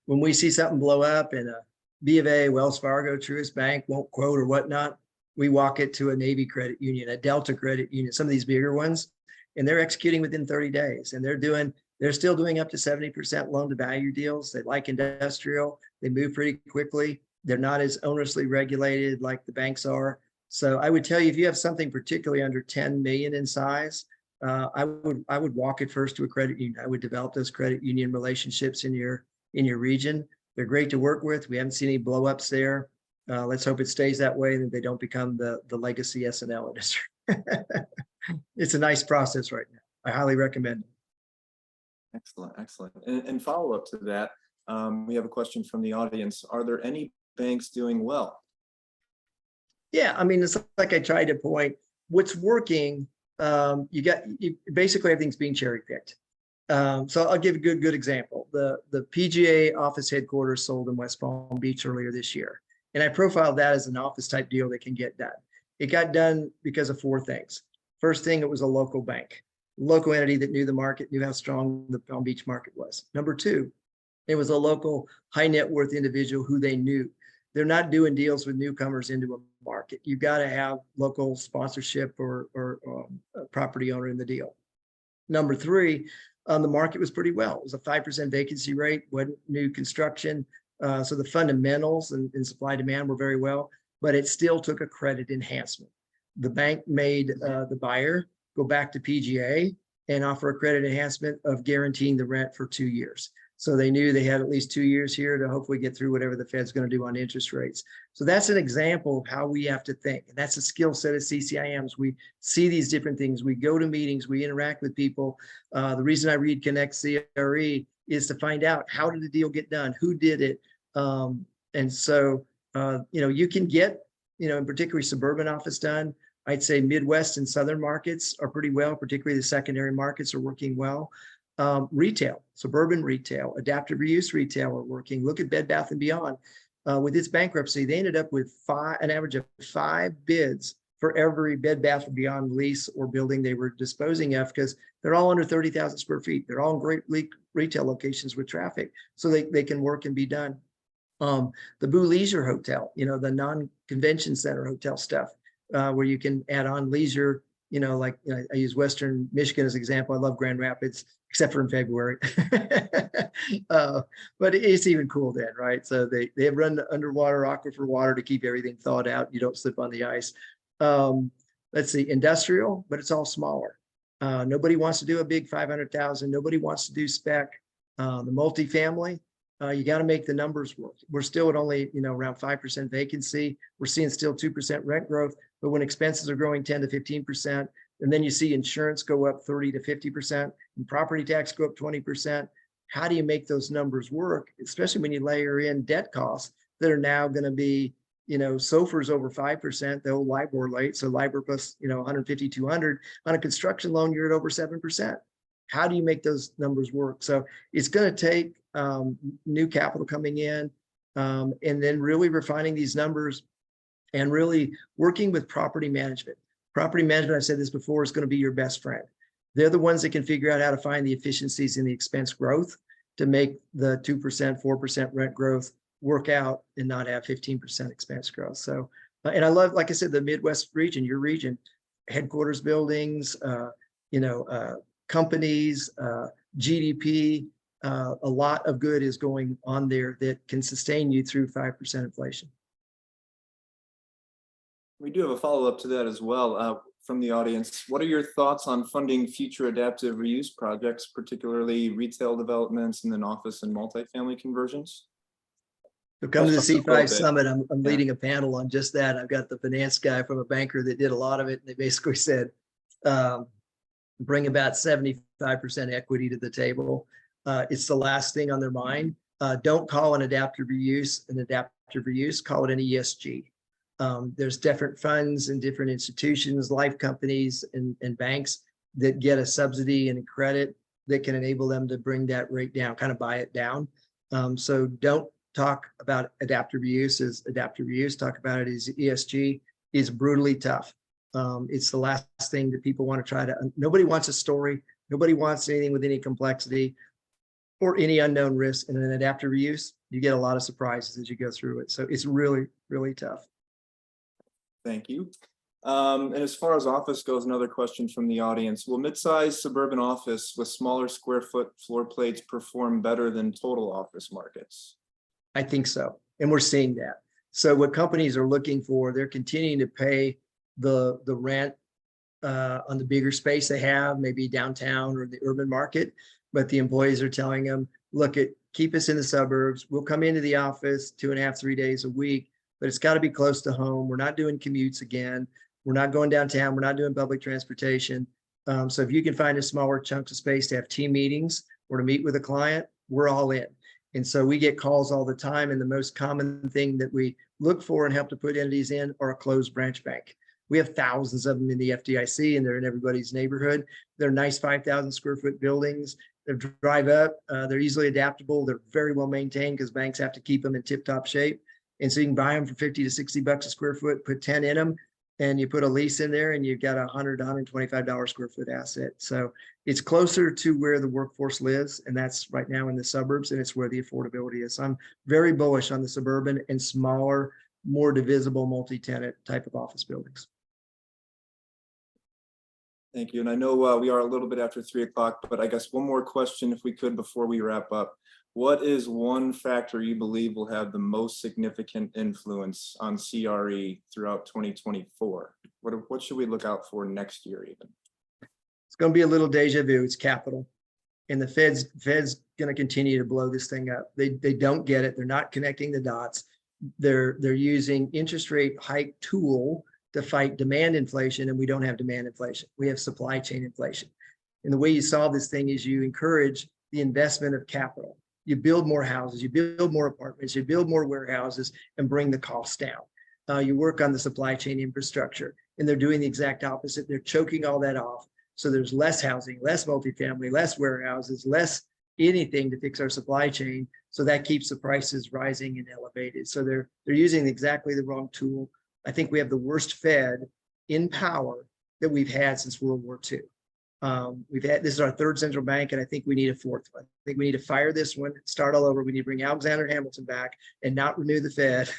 When we see something blow up and a B of A, Wells Fargo, Truist Bank won't quote or whatnot, we walk it to a Navy credit union, a Delta credit union, some of these bigger ones, and they're executing within 30 days. And they're still doing up to 70% loan to value deals. They like industrial, they move pretty quickly. They're not as onerously regulated like the banks are. So I would tell you, if you have something particularly under 10 million in size, I would walk it first to a credit union. I would develop those credit union relationships in your region. They're great to work with. We haven't seen any blowups there. Let's hope it stays that way and that they don't become the legacy S&L industry. It's a nice process right now. I highly recommend it. Excellent, excellent. And follow up to that, we have a question from the audience. Are there any banks doing well? Yeah, I mean, it's like I tried to point, what's working, basically everything's being cherry picked. So I'll give a good example. The PGA office headquarters sold in West Palm Beach earlier this year. And I profiled that as an office type deal that can get done. It got done because of four things. First thing, it was a local bank, local entity that knew the market, knew how strong the Palm Beach market was. Number two, it was a local high net worth individual who they knew. They're not doing deals with newcomers into a market. You got to have local sponsorship or a property owner in the deal. Number three, the market was pretty well. It was a 5% vacancy rate, wasn't new construction. So the fundamentals and supply demand were very well, but it still took a credit enhancement. The bank made the buyer go back to PGA and offer a credit enhancement of guaranteeing the rent for 2 years. So they knew they had at least 2 years here to hopefully get through whatever the Fed's going to do on interest rates. So that's an example of how we have to think. And that's a skill set of CCIMs. We see these different things. We go to meetings, we interact with people. The reason I read Connect CRE is to find out, how did the deal get done? Who did it? And so, you can get, in particularly suburban office done. I'd say Midwest and Southern markets are pretty well, particularly the secondary markets are working well. Retail, suburban retail, adaptive reuse retail are working. Look at Bed Bath & Beyond. With its bankruptcy, they ended up with an average of 5 bids for every Bed Bath & Beyond lease or building they were disposing of, because they're all under 30,000 square feet. They're all in great retail locations with traffic, so they can work and be done. The Boo Leisure Hotel, the non-convention center hotel stuff, where you can add on leisure, I use Western Michigan as an example. I love Grand Rapids, except for in February. But it's even cool then, right? So they have run underwater aquifer water to keep everything thawed out. You don't slip on the ice. Let's see, industrial, but it's all smaller. Nobody wants to do a big 500,000. Nobody wants to do spec. The multifamily, you got to make the numbers work. We're still at only, around 5% vacancy. We're seeing still 2% rent growth, but when expenses are growing 10 to 15%, and then you see insurance go up 30 to 50% and property tax go up 20%, how do you make those numbers work? Especially when you layer in debt costs that are now going to be, SOFR's over 5%, the old LIBOR rate. So LIBOR plus, 150, 200 on a construction loan, you're at over 7%. How do you make those numbers work? So it's going to take new capital coming in, and then really refining these numbers and really working with property management. Property management, I've said this before, is going to be your best friend. They're the ones that can figure out how to find the efficiencies in the expense growth to make the 2%, 4% rent growth work out and not have 15% expense growth. So, and I love, like I said, the Midwest region, your region, headquarters buildings, companies, GDP, a lot of good is going on there that can sustain you through 5% inflation. We do have a follow-up to that as well from the audience. What are your thoughts on funding future adaptive reuse projects, particularly retail developments and then office and multifamily conversions? So come to the C5 Summit. I'm leading a panel on just that. I've got the finance guy from a banker that did a lot of it. And they basically said, bring about 75% equity to the table. It's the last thing on their mind. Don't call an adaptive reuse an adaptive reuse, call it an ESG. There's different funds and different institutions, life companies and banks that get a subsidy and a credit that can enable them to bring that rate down, kind of buy it down. So don't talk about adaptive reuse as adaptive reuse, talk about it as ESG. Is brutally tough. It's the last thing that people want to try to, nobody wants a story. Nobody wants anything with any complexity or any unknown risk. And in an adaptive reuse, you get a lot of surprises as you go through it. So it's really, really tough. Thank you. And as far as office goes, another question from the audience. Will mid-sized suburban office with smaller square foot floor plates perform better than total office markets? I think so. And we're seeing that. So what companies are looking for, they're continuing to pay the rent on the bigger space they have, maybe downtown or the urban market. But the employees are telling them, look, keep us in the suburbs. We'll come into the office 2.5, 3 days a week, but it's got to be close to home. We're not doing commutes again. We're not going downtown. We're not doing public transportation. So if you can find a smaller chunk of space to have team meetings or to meet with a client, we're all in. And so we get calls all the time. And the most common thing that we look for and help to put entities in are a closed branch bank. We have thousands of them in the FDIC, and they're in everybody's neighborhood. They're nice 5,000 square foot buildings. They drive up. They're easily adaptable. They're very well maintained because banks have to keep them in tip top shape. And so you can buy them for 50 to 60 bucks a square foot, put 10 in them, and you put a lease in there and you've got a $100 to $125 square foot asset. So it's closer to where the workforce lives, and that's right now in the suburbs, and it's where the affordability is. So I'm very bullish on the suburban and smaller, more divisible multi-tenant type of office buildings. Thank you. And I know we are a little bit after 3 o'clock, but I guess one more question, if we could, before we wrap up. What is one factor you believe will have the most significant influence on CRE throughout 2024? What should we look out for next year even? It's going to be a little deja vu. It's capital. And the Fed's going to continue to blow this thing up. They don't get it. They're not connecting the dots. They're using interest rate hike tool to fight demand inflation, and we don't have demand inflation. We have supply chain inflation. And the way you solve this thing is you encourage the investment of capital. You build more houses, you build more apartments, you build more warehouses, and bring the costs down. You work on the supply chain infrastructure, and they're doing the exact opposite. They're choking all that off. So there's less housing, less multifamily, less warehouses, less anything to fix our supply chain. So that keeps the prices rising and elevated. So they're using exactly the wrong tool. I think we have the worst Fed in power that we've had since World War II. This is our third central bank, and I think we need a fourth one. I think we need to fire this one, start all over. We need to bring Alexander Hamilton back and not renew the Fed.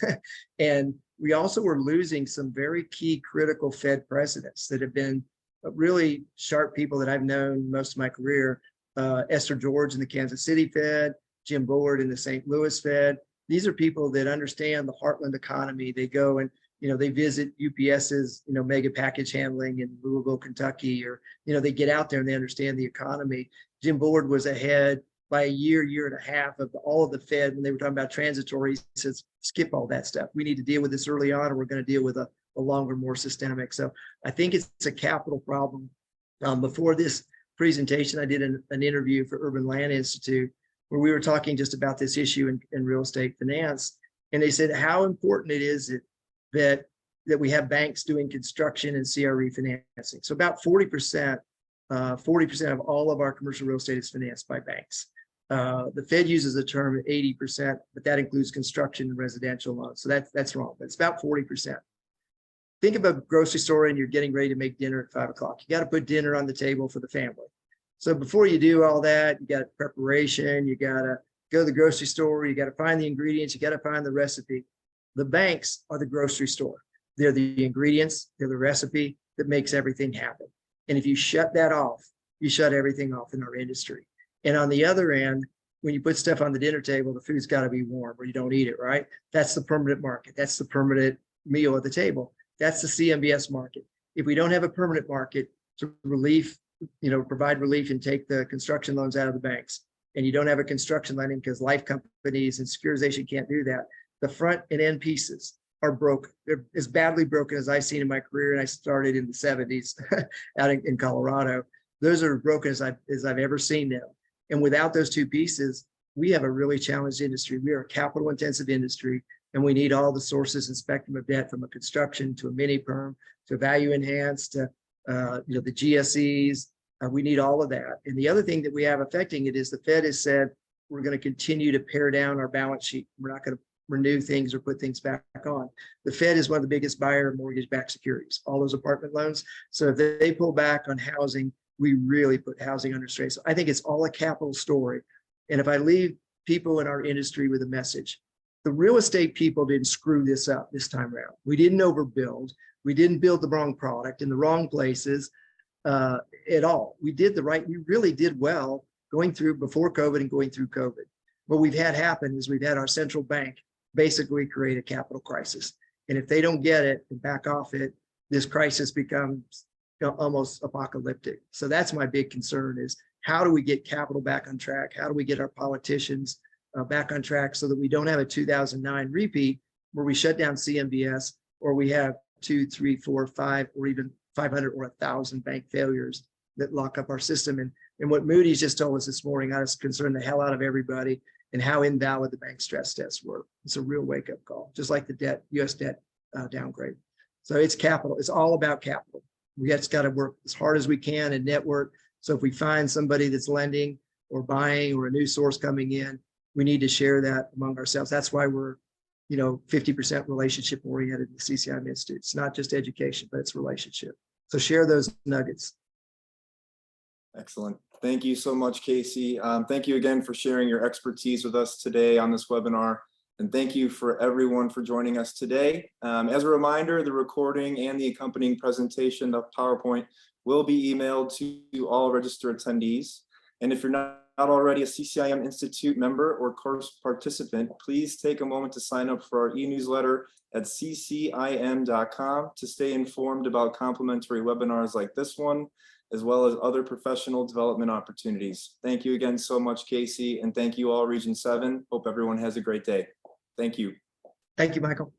And we also were losing some very key critical Fed presidents that have been really sharp people that I've known most of my career. Esther George in the Kansas City Fed, Jim Bullard in the St. Louis Fed. These are people that understand the heartland economy. They go and they visit UPS's, mega package handling in Louisville, Kentucky, or, they get out there and they understand the economy. Jim Bullard was ahead by a year and a half of all of the Fed when they were talking about transitory. He says, skip all that stuff. We need to deal with this early on, or we're going to deal with a longer, more systemic. So I think it's a capital problem. Before this presentation, I did an interview for Urban Land Institute where we were talking just about this issue in real estate finance. And they said how important it is that we have banks doing construction and CRE financing. So about 40% of all of our commercial real estate is financed by banks. The Fed uses the term 80%, but that includes construction and residential loans. So that's wrong, but it's about 40%. Think about a grocery store and you're getting ready to make dinner at 5 o'clock. You got to put dinner on the table for the family. So before you do all that, you got preparation, you got to go to the grocery store, you got to find the ingredients, you got to find the recipe. The banks are the grocery store. They're the ingredients, they're the recipe that makes everything happen. And if you shut that off, you shut everything off in our industry. And on the other end, when you put stuff on the dinner table, the food's got to be warm or you don't eat it, right? That's the permanent market. That's the permanent meal at the table. That's the CMBS market. If we don't have a permanent market to provide relief and take the construction loans out of the banks, and you don't have a construction lending because life companies and securitization can't do that, the front and end pieces are broken. They're as badly broken as I've seen in my career, and I started in the 70s out in Colorado. Those are broken as I've ever seen them. And without those two pieces, we have a really challenged industry. We are a capital intensive industry, and we need all the sources and spectrum of debt, from a construction to a mini perm to value enhanced to the GSEs. We need all of that. And the other thing that we have affecting it is the Fed has said we're going to continue to pare down our balance sheet. We're not going to renew things or put things back on. The Fed is one of the biggest buyer of mortgage-backed securities, all those apartment loans. So if they pull back on housing, we really put housing under stress. So I think it's all a capital story. And if I leave people in our industry with a message, the real estate people didn't screw this up this time around. We didn't overbuild. We didn't build the wrong product in the wrong places at all. We really did well going through before COVID and going through COVID. What we've had happen is we've had our central bank basically create a capital crisis. And if they don't get it and back off it, this crisis becomes almost apocalyptic. So that's my big concern is how do we get capital back on track? How do we get our politicians back on track so that we don't have a 2009 repeat where we shut down CMBS or we have 2, 3, 4, 5, or even 500 or 1,000 bank failures that lock up our system. And what Moodys just told us this morning, I was concerned the hell out of everybody and how invalid the bank stress tests were. It's a real wake up call, just like the debt, US debt downgrade. So it's capital. It's all about capital. We just got to work as hard as we can and network. So if we find somebody that's lending or buying or a new source coming in, we need to share that among ourselves. That's why we're, 50% relationship oriented in the CCIM Institute. It's not just education, but it's relationship. So share those nuggets. Excellent. Thank you so much, K.C. Thank you again for sharing your expertise with us today on this webinar. And thank you for everyone for joining us today. As a reminder, the recording and the accompanying presentation, the PowerPoint, will be emailed to all registered attendees. And if you're not already a CCIM Institute member or course participant, please take a moment to sign up for our e-newsletter at ccim.com to stay informed about complimentary webinars like this one, as well as other professional development opportunities. Thank you again so much, K.C., and thank you all, Region 7. Hope everyone has a great day. Thank you. Thank you, Michael.